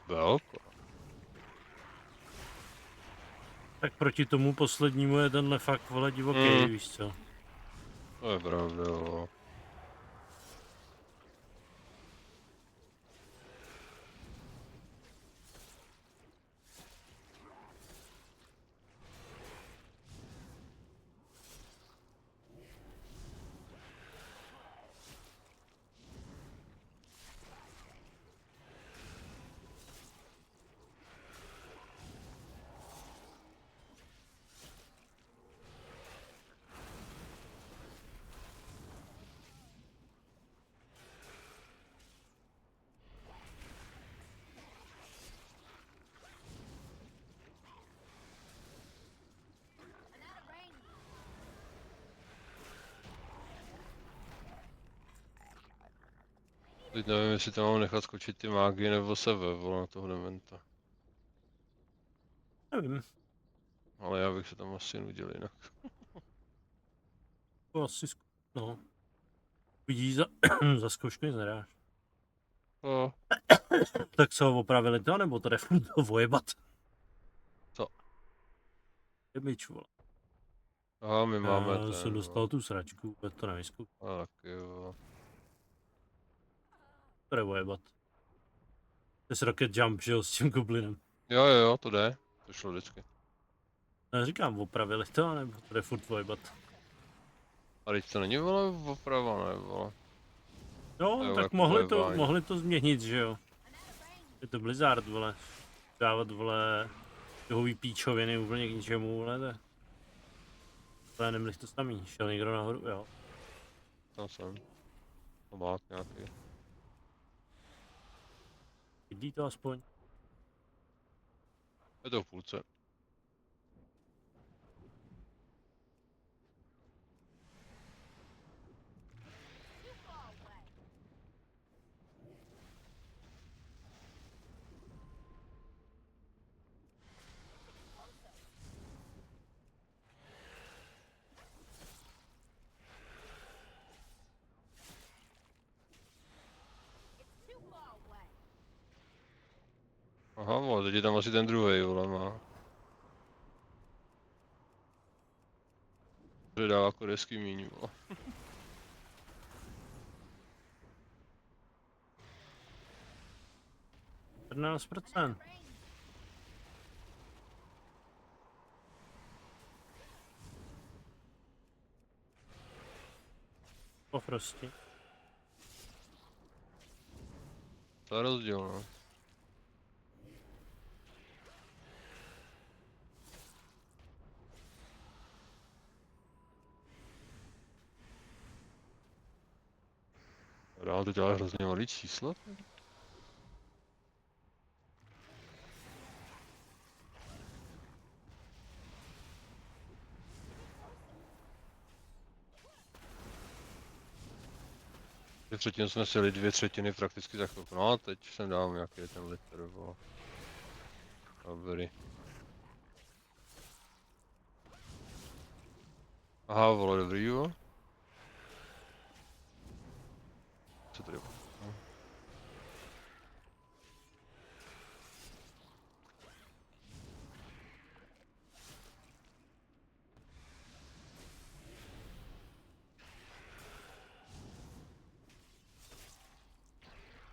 Velko. Tak proti tomu poslednímu je tenhle fakt, vole, divoký, víš co. To je pravda, vole. Teď nevím, jestli tam mám nechat skočit ty mágy nebo sebe, vole, na toho dementa. Nevím, Ale já bych se tam asi nudil jinak. to asi no. Vidíš, za zkoušku nic nedáš. No, Tak co, opravili to, nebo to jde furt vojebat? Co? Je bič, vole. aha, my máme Já ten, jsem dostal tu sračku, vůbec to nevyzkoušel. tak jo. To jde vojebat. To je rocket jump, že jo, s tím goblinem. Jo, to jde. To šlo vždycky. Já říkám, opravili to, nebo to jde furt vojebat. A teď to není, vole, oprava, ne, vole. Jo, To je tak jako mohli vojevání. to změnit, že jo. Je to Blizzard, vole. Dávat, vole, duhový píčoviny úplně k ničemu, vole, to je. Ale neměli to samý, šel někdo nahoru, jo. Tam jsem. Obák nějaký. Vidí to aspoň. Je to v půlce. Aha, vole, teď je tam asi ten druhý, vole, má. Že dá jako desky míň, vole. %. Pofrosti. To je rozdíl, no. Dál to dělá hrozně malý číslo. Předtím jsme si jeli 2/3 prakticky za chvilku. No a teď sem dám nějaký je ten litr, vole. Dobrý. Aha, vole, dobrý, jo. Co tady? No.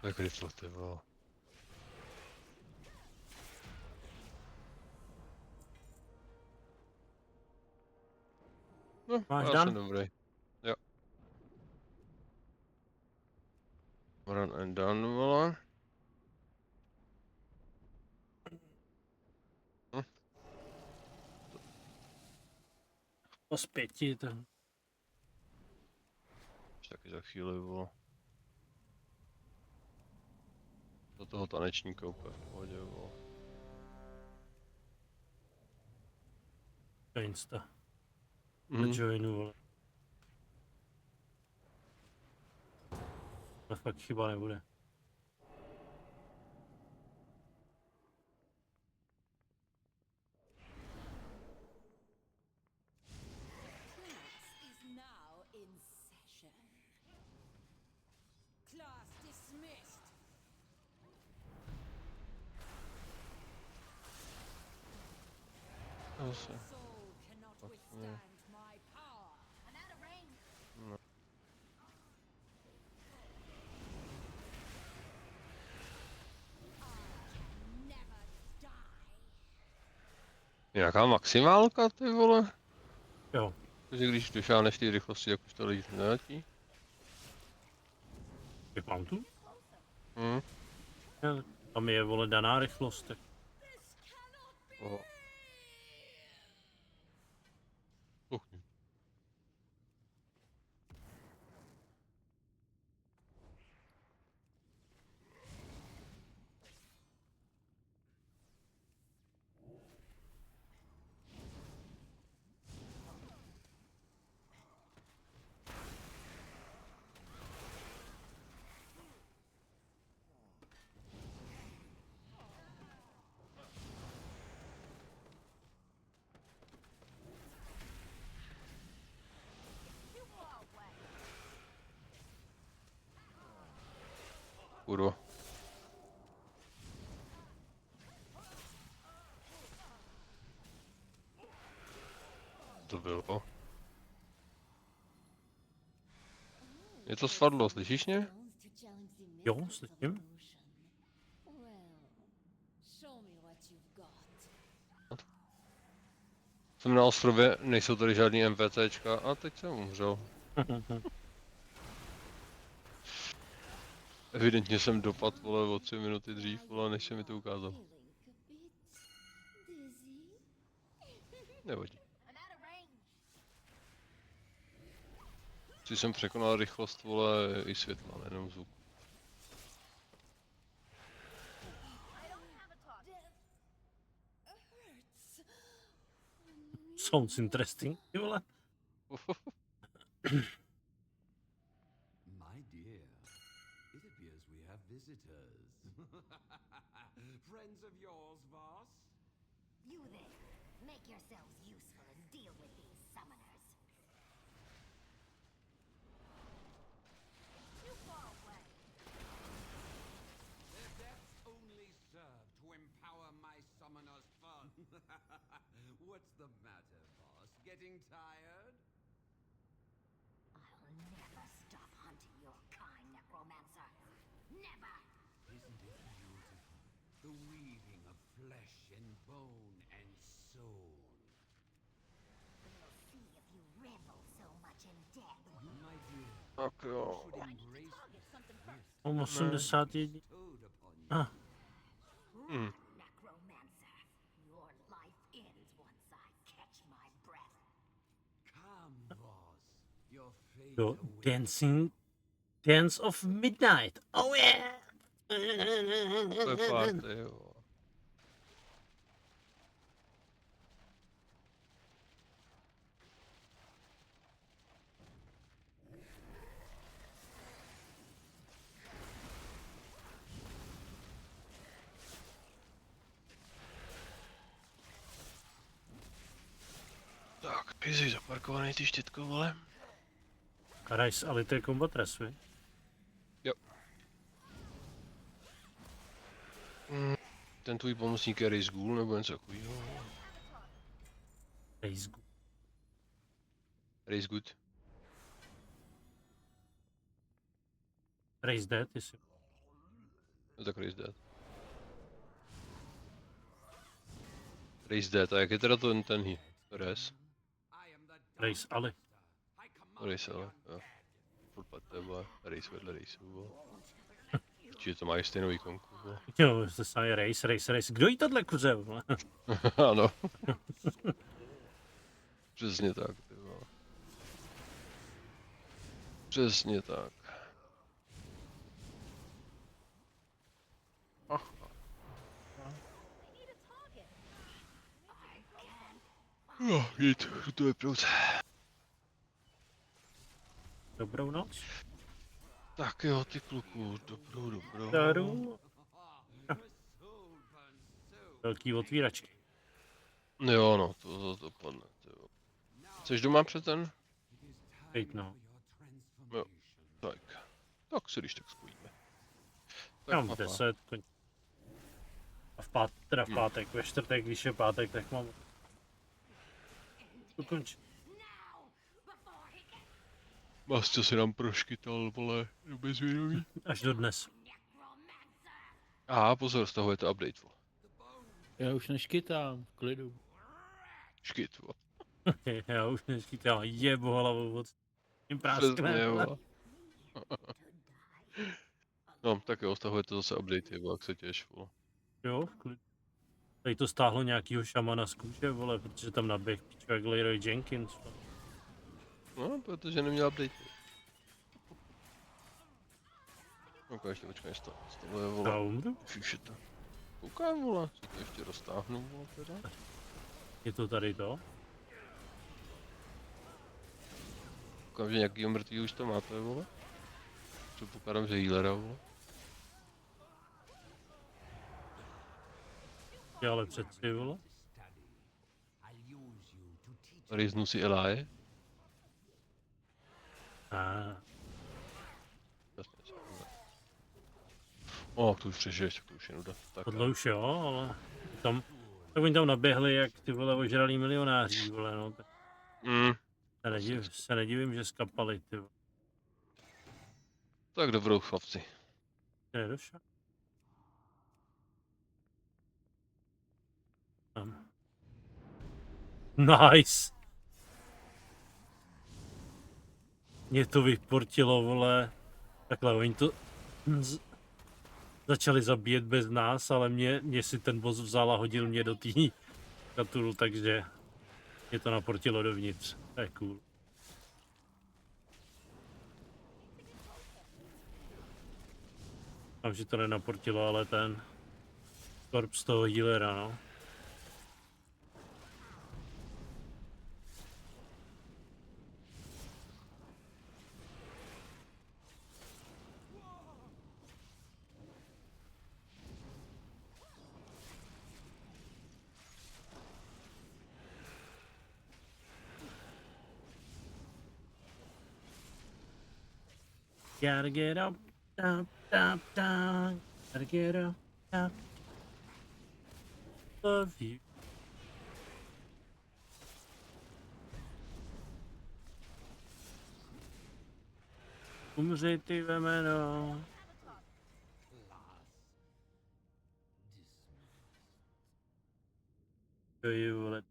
Tak rychle, ty vole. No, Máš já dan? jsem dobrý. Jo. Run and done, vole. Po z 5, to... Už taky za chvíli, vole. Do toho tanečníka úplně v pohodě, vole. Insta. Mhm. Joinu, vole. To fakt chyba nebude. Class is now in session. Class dismissed. Zase. Soul cannot Fuck me. withstand my power. I'm out of range. No. Never die. Nějaká maximálka, ty vole? Jo, Takže když došáhneš ty rychlosti, jak už to lidi neletí. jak mám tu? Hm. Ja, tam je, vole, daná rychlost, tak Oho. Kuchni. Kurva. To bylo. Je to svadlo, slyšíš mě? jo, slyším. Jsem na ostrově, nejsou tady žádný NPCčka a teď jsem umřel. Evidentně jsem dopad, vole, o 3 minuty dřív, vole, než se mi to ukázalo. Nevadí. I'm out of range. Si jsem překonal rychlost, vole, i světla, nejenom zvuk. I don't have a target. Sounds interesting, ty vole. My dear, it appears we have visitors. Friends of yours, boss? You there. Make yourselves useful and deal with these summoners. Too far away. Their deaths only serve to empower my summoner's fun. What's the matter, boss? Getting tired? I'll never stop hunting your kind, necromancer. Never! Isn't it beautiful? The weaving of flesh and bone and soul. We'll see if you revel so much in death. My dear, Tak you jo. should I need to embrace target something first. Mám 81. bestowed upon you. Ah, Hm. Necromancer, your life ends once I catch my breath. Come, boss. Your fate jo, awaits. Dancing... Dance of Midnight. Oh yeah! To je party, jo. Tak, jsi zaparkovaný ty štětko, vole. Karajs Alité Combat Race, vi? Ten tvůj pomocník je Race Ghoul nebo něco takovýho. Race Race Good. Race Dead, jestli... No tak Race Dead. Race Dead, a jak je teda ten Res? I am the Race Ali. I command Race, ale jo. Furt tebe, Race vedle Race, vole. Určitě to mají stejnou ikonku, vole. Jo, to je Race. Kdo jí tohle kuře, vole? Ano. Přesně tak, ty vole. Přesně tak. No, jít, to je prout. Dobrou noc. Tak jo, ty kluku, dobrou. Daru. Velký otvíračky. Jo, no, to padne, to jo. Chceš doma před ten? Teď no. Jo, tak se když tak spojíme. Já mám papa. 10. A teda v pátek, ve čtvrtek, když je pátek, tak mám ukončit. Vlastně si nám proškytal, vole, bezvědomí. Až do dnes. Aha, pozor, stahuje to update, vole. Já už neškytám, v klidu. Škyt, vole. Já už neskýtám jebo hlavu od tím Přesně, práskne. vole. No, tak jo, stahuje to zase update, vole, jak se těš, vole. Jo, v klidu. Tady to stáhlo nějakýho šamana z kůže, vole, protože tam naběh pičo jak Leroy Jenkins. Vole. No, protože neměl update. No, konečně počkej, tohle je, Já vole, umřu? fíšeta. Koukám, vole, si to ještě roztáhnu, vole, teda. Je to tady to? Koukám, že nějakýho mrtvý už to máte, vole. Předpokládám, že healera, vole. Je ale přeci, vole. Rejznu si Elie. O, to už přežiješ, tak to už je nuda. Tak, Tohle už jo, ale tam, tak oni tam naběhli jak ty vole ožralí milionáři, vole, no, tak se nedivím, že skapali, ty vole. tak dobrou, chlapci. Nedošel. Tam. Nice. Mě to vyportilo, vole. Takhle, oni to začali zabíjet bez nás, ale mě si ten boss vzal a hodil mě do té katulu, takže mě to naportilo dovnitř. To je cool. Tam, že to nenaportilo, ale ten korp z toho healera, no. Gotta get up, down, down, down. Gotta get up, down. Love you. Umři ty vemeno. Jo, vole.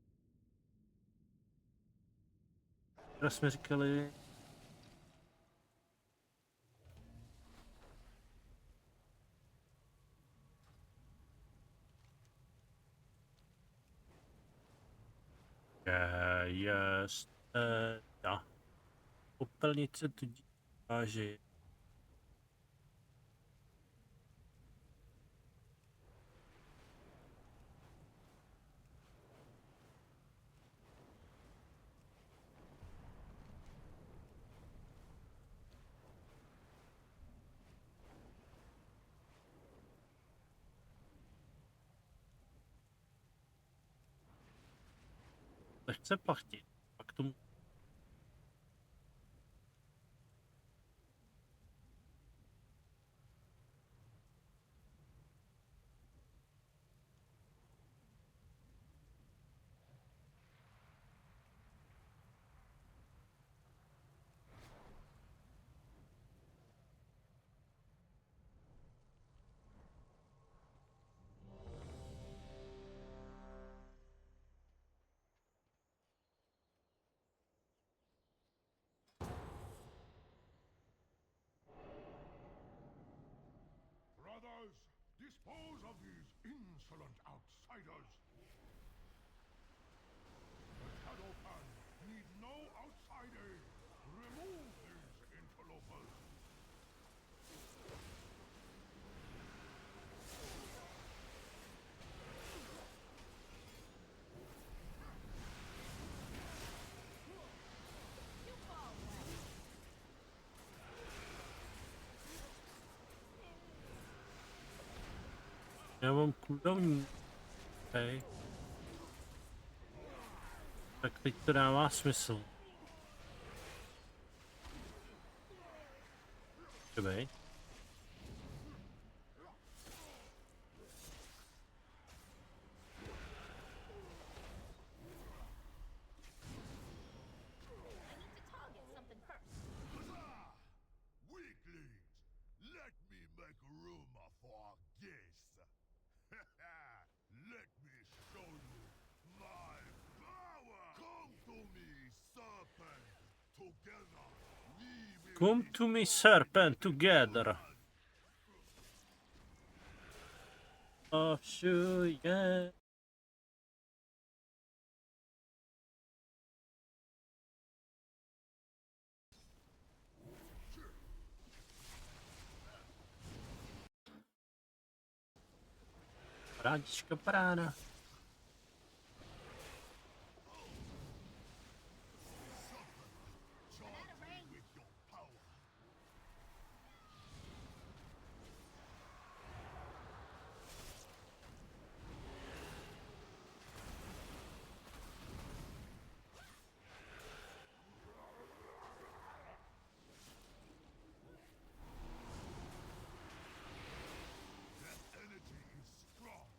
Teraz jsme říkali... Jest ta popelnice tudíž váží. Nechce plachtit. Pak tomu Brothers, dispose of these insolent outsiders. The Shadowpan need no outsiders. Remove these interlopers. cooldown. Okay. Tak teď to dává smysl. Dobře. Weaklings, let me make room for guests. Let me show you my power. Come to me, serpent. Together, we will Come to me, serpent, together. Oh, sure, yeah. Parádička, paráda. with your power. That energy is strong.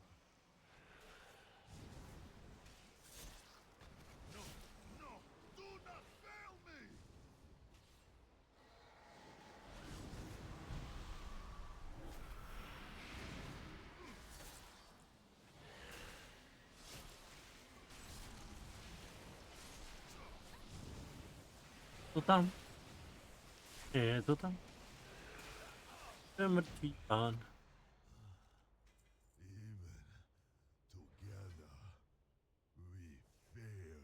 No, no, do not fail me! To tam. Je to tam. To je mrtvý pán. Even together, we failed.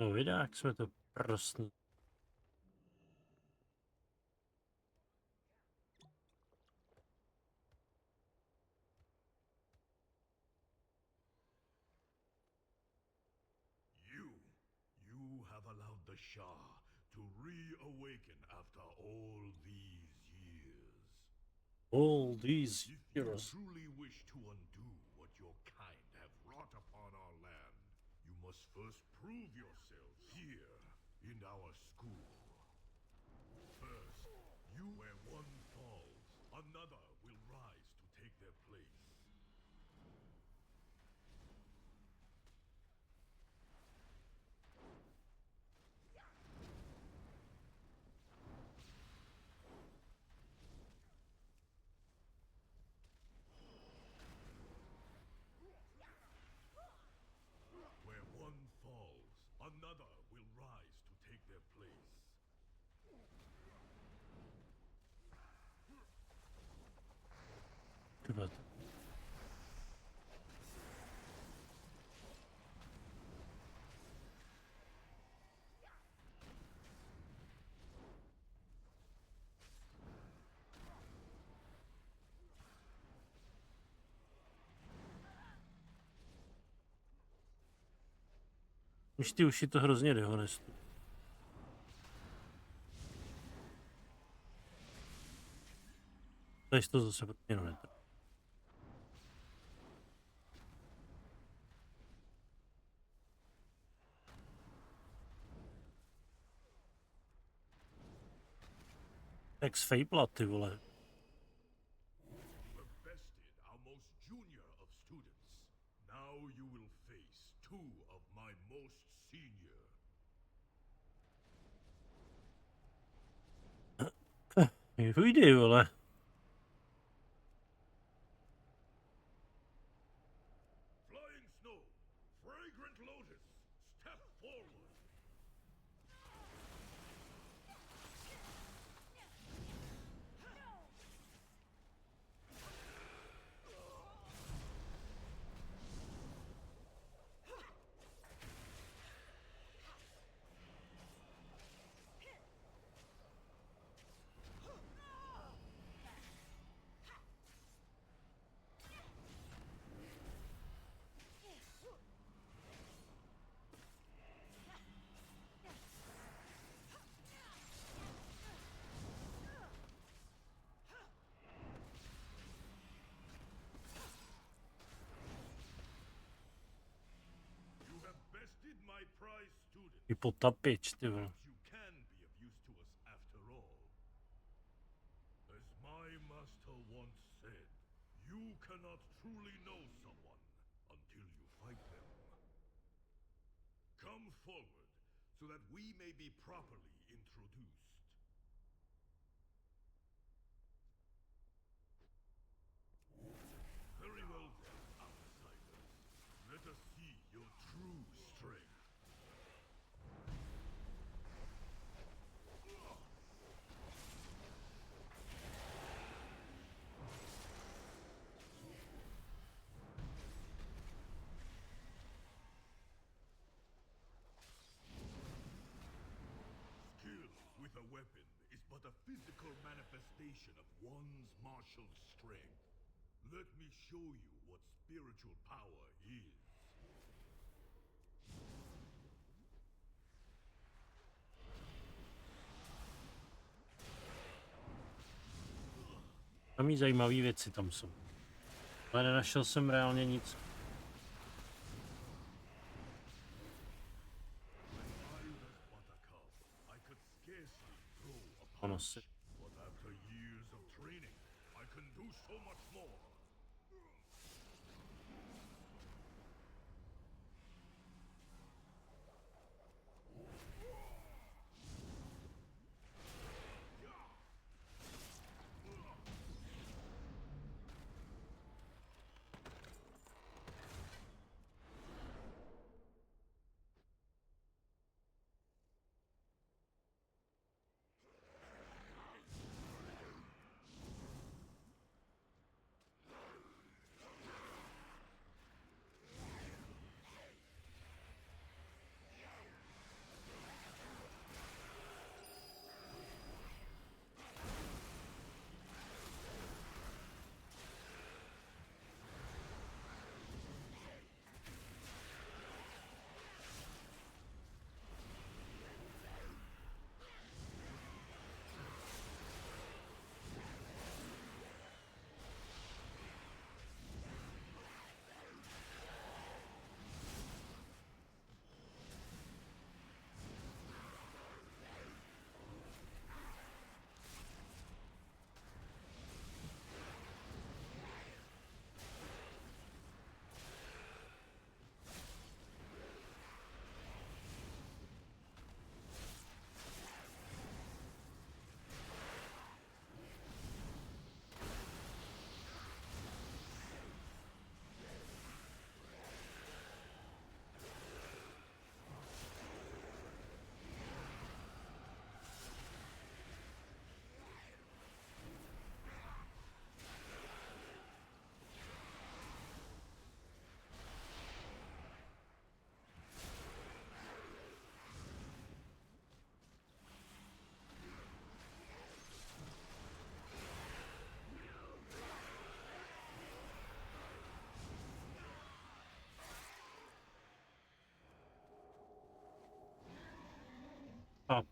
No vidíš, jak jsme to prostní. You have allowed the Shah to reawaken after all these years. All these If you years. truly wish to undo what your kind have wrought upon our land, you must first prove yourself here in our school. First, you where one falls, another will rise to take their place. Where one falls, another will rise to take their place. Chyba. Už ty uši to hrozně dehonestují. Tady to zase prostě netrvá. Ex Fabla, ty vole. The bested, our most junior of students. Now you will face senior. Jdi, vole. Flying snow, fragrant lotus, step forward. You have bested my prize student. I potapič, ty vole. You can be of use to us after all. As my master once said, you cannot truly know someone until you fight them. Come forward so that we may be properly introduced. Very well then, outsiders. Let us see your true strength. Skill with a weapon is but a physical manifestation of one's martial strength. Let me show you what spiritual power is. Samý zajímavé věci tam jsou. Ale nenašel jsem reálně nic. I could scarcely throw a Ono punch, se... but after years of training, I can do so much more.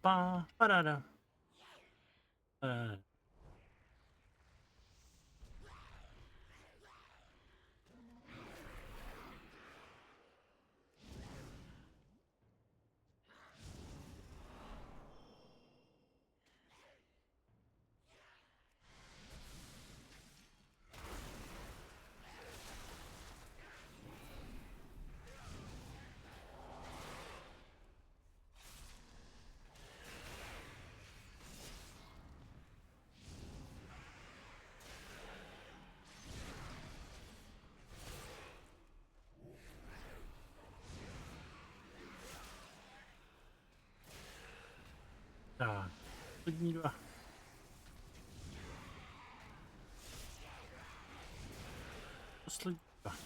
Pa, parada. Parada. Poslední dva. Poslední dva. I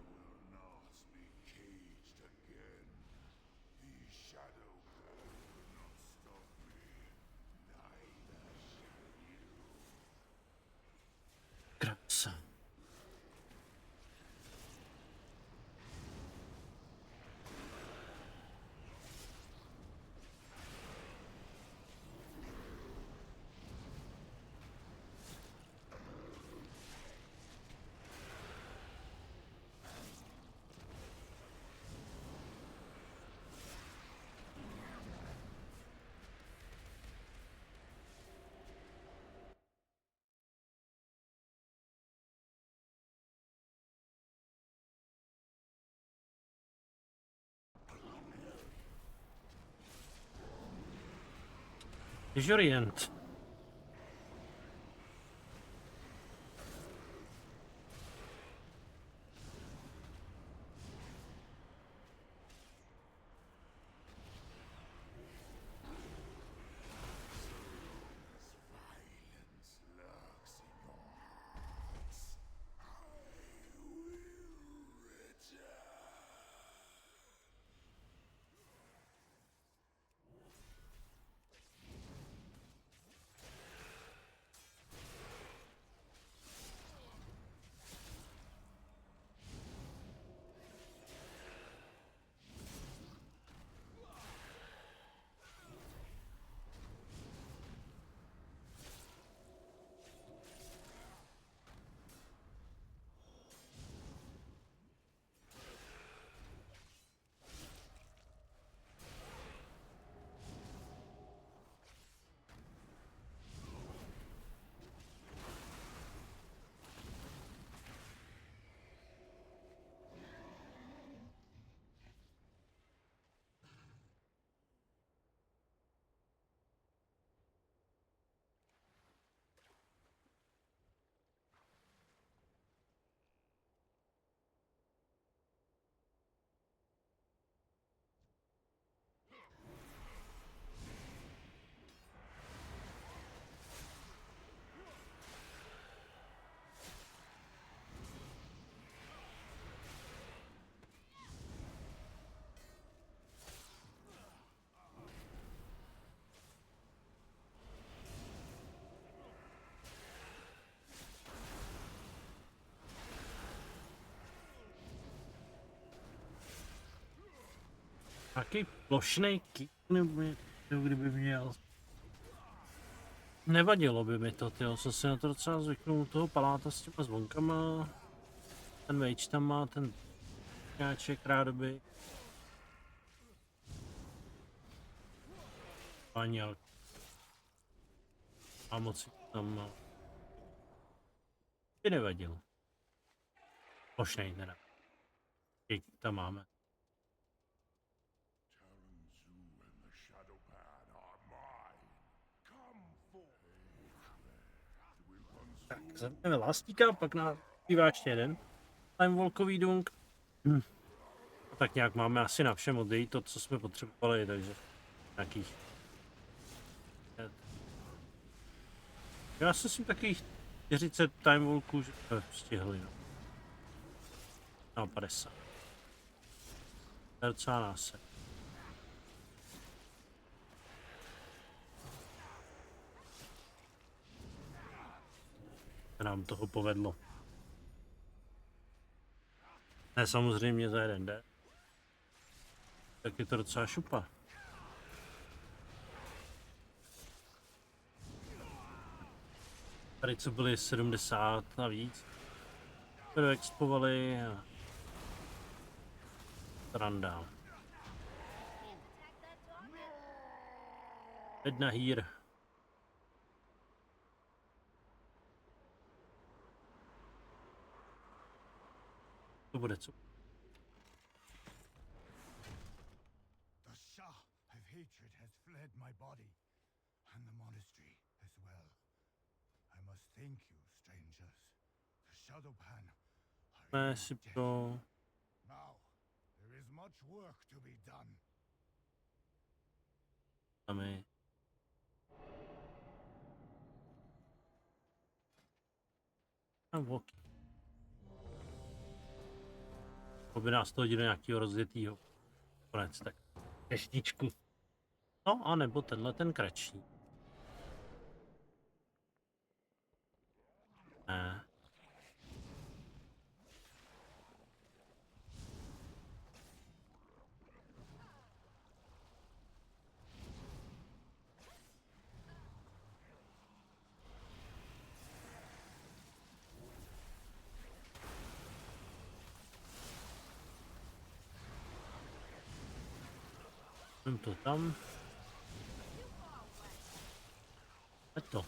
will not be caged again. The shadow will not stop me. Neither shall you. Krása. Žorient. Violence lurks in your hearts. I will return. Taký plošnej kick, nebo něco, kdyby měl. Nevadilo by mi to, tyjo, jsem si na to docela zvyknul, toho paláta s těma zvonkama. Ten mage tam má tenňáček rádoby. Paněl. A moc tam má. By nevadilo. Plošnej, teda. Kick tam máme. Taranzu and the Shadowpan are mine. Come forth. Tak, zabijeme Lástíka, pak nás bývá ještě jeden. Time Walkový dunk. A tak nějak máme asi na všem odejít to, co jsme potřebovali, takže nějakých. Já jsem si takových 40 Time Walků že to stihli. No 50. To je docela náse. Se nám toho povedlo. Ne samozřejmě za jeden den. Tak je to docela šupa. Tady co byly 70 a víc. Proexpovali a randál. Jedna hýr. To bude co? The Shah of hatred has fled my body, and the monastery as well. I must thank you, strangers. The Shadowpan Ne, si to... Now, there is much work to be done. Tam je. A ok. To by nás to hodilo do nějakého rozjetýho. Konec, tak. Dešničku. No, anebo tenhle ten kratší. Ne. Vem to tam. Ať to.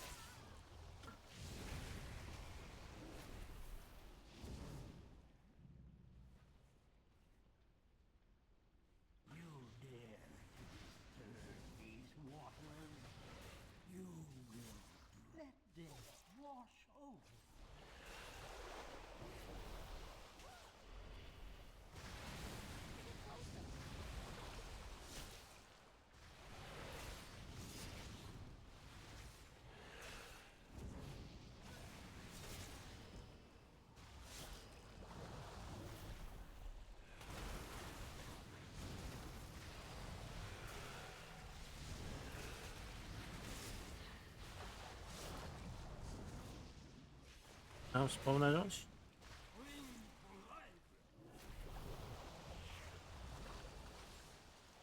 Tam spawne další.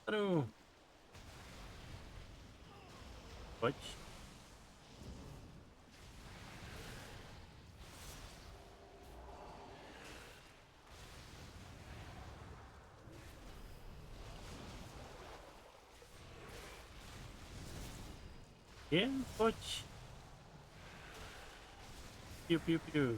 Tady. Pojď. Jen pojď. Piu, piu, piu.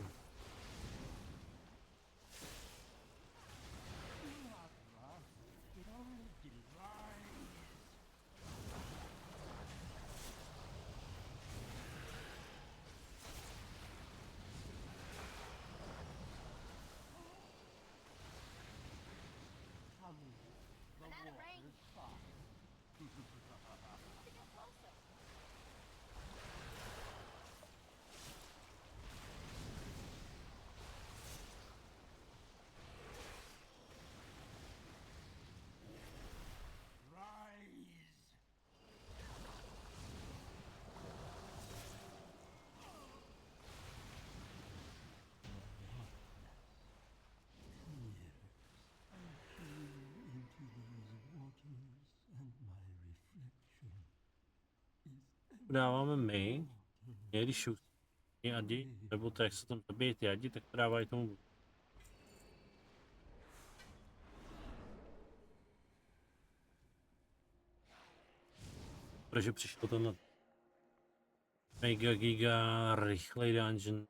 Banana brain. To get closer. Dáváme my, když šustí jadi, nebo to jak se tam zabíjí ty jadi, tak to dávají tomu. Protože přišlo tenhle mega giga rychlej dungeon.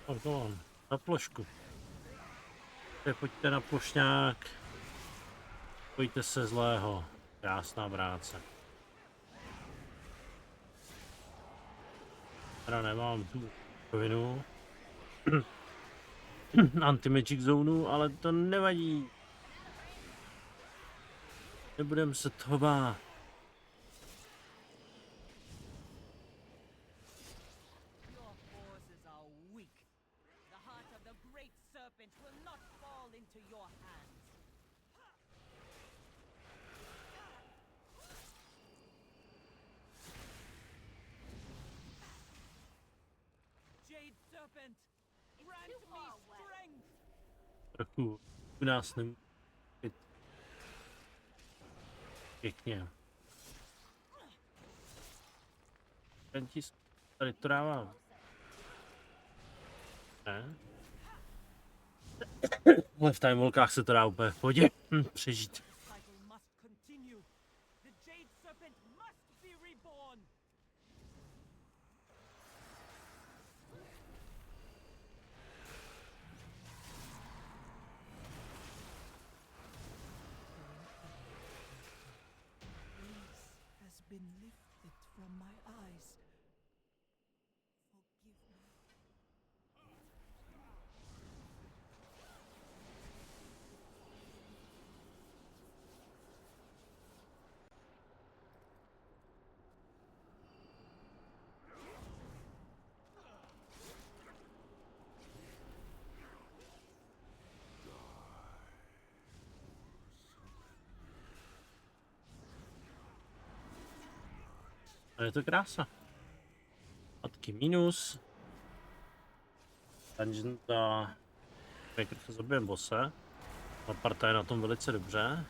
Pardon, na plošku. Pojďte na plošňák. Pojďte se zlého. Krásná práce. Teda nemám tu vinu. Anti-magic zónu, ale to nevadí. Nebudem se toho bát. Your forces are weak. The heart of the great serpent will not fall into your hands. Jade serpent, grant too me far away. strength. Trochu u nás nemůže být pěkně. Tady to dávám. Ne? Ale v time volkách se to dá úplně v pohodě přežít. Cycle must continue. The Jade Serpent must be reborn. Grace has been lifted from my eyes. Forgive me. A je to krása. Matky minus. Dungeon za... Rychle zabijem bosse. A parta je na tom velice dobře.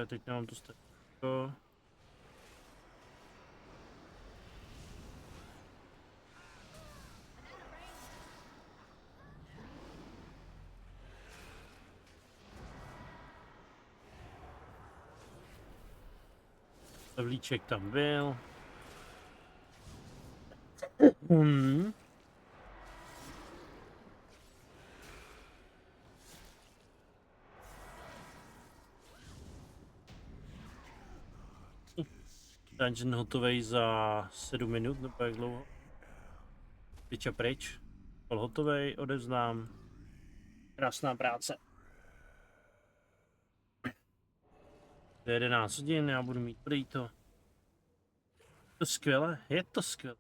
Teď nemám to stačko. Vlíček tam byl. Dungeon hotovej za 7 minut, nebo jak dlouho? Pryč a pryč. Byl hotovej, odevzdám. Krásná práce. Do 11 hodin, já budu mít prý to. To skvěle, je to skvěle.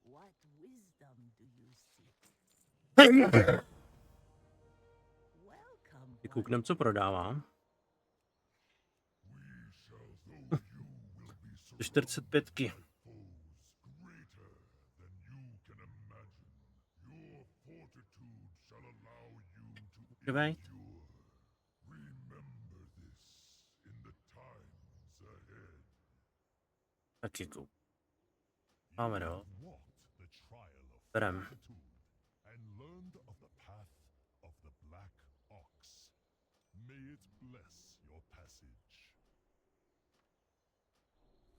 What wisdom do you seek? Welcome. Kouknem, co prodávám. 45. Debate. Tak jako. Máme do. Berem.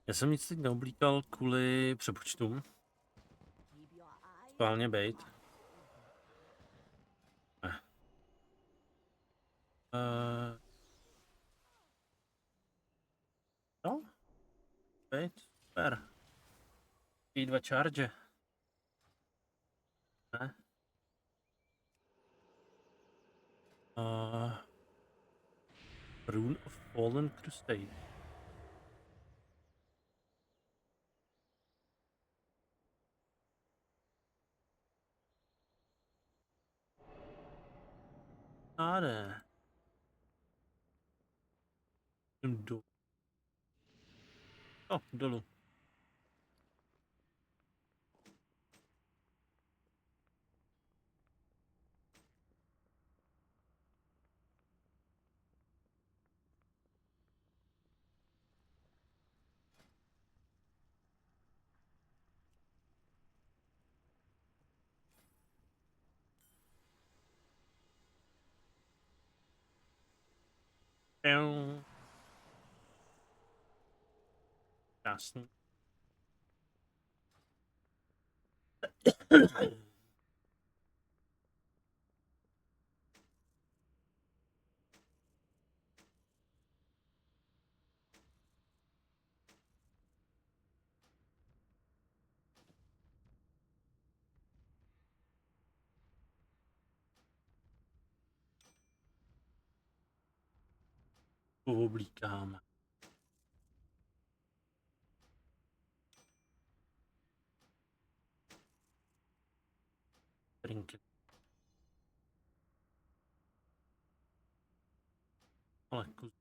Já jsem nic teď neoblíkal kvůli přepočtům. Schválně bejt. Ne. No? Bejt? Super. I 2 charge. Ne? Rune of Fallen Crusade. Áre. Jdem dolů. Dolů. Krásný. Pooblíkáme. trinket. Ale kus.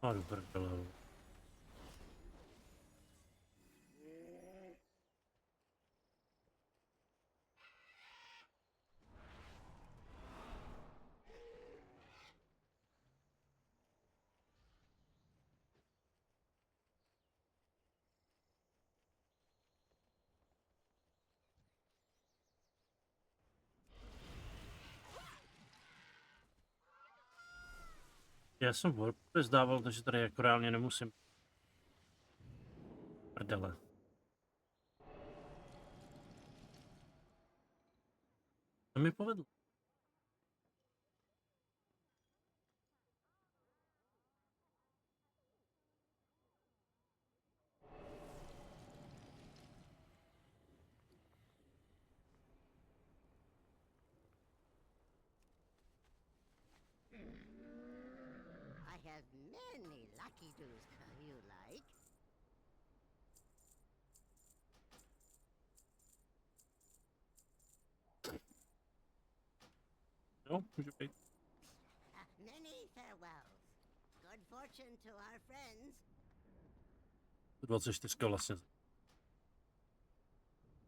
A do prdele. Já jsem WordPress zdával, takže tady jako reálně nemusím. Prdele. To mi povedlo. I have many lucky doos you like. Jo, může být. Many farewells. Good fortune to our friends. 24 vlastně.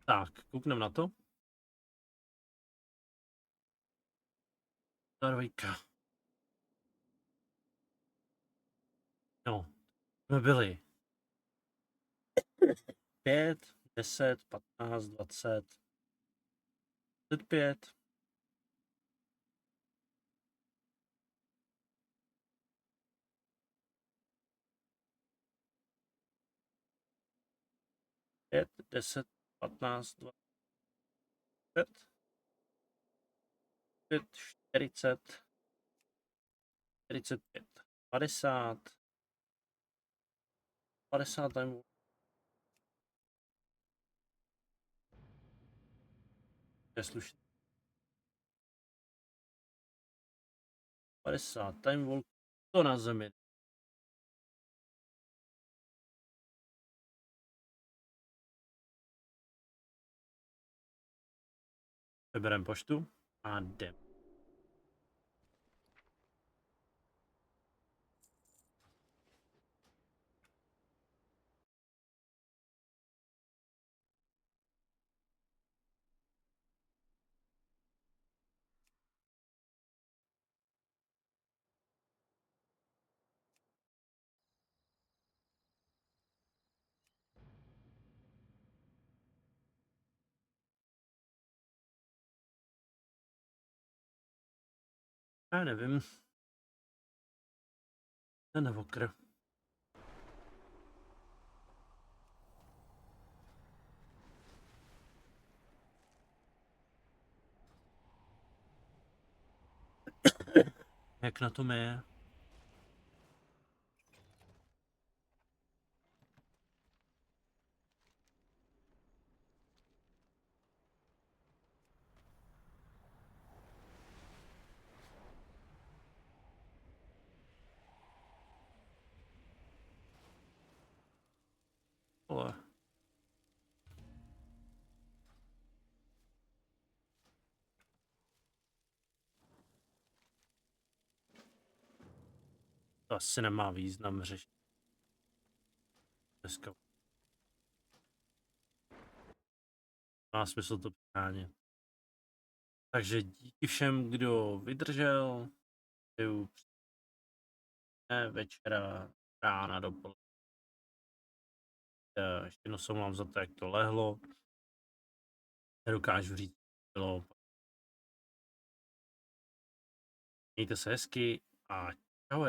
Tak, kouknem na to. Ta dvojka. No, jsme byli 5, 10, 15, 20, 25. Pět, 10, 15, 20, 40, 45, 50, 50 time. Je slušný. 50 time volt, to na zemi. Vybereme poštu a jdem. Já nevím. Ten nevokr. Jak na tom je? Vole. To asi nemá význam řešit. Dneska. Má smysl to přehánět. Takže díky všem, kdo vydržel. Přeju večera, rána, dopoledne. Ještě jednou se omlouvám za to, jak to lehlo. Nedokážu říct, co bylo. Mějte se hezky a čau.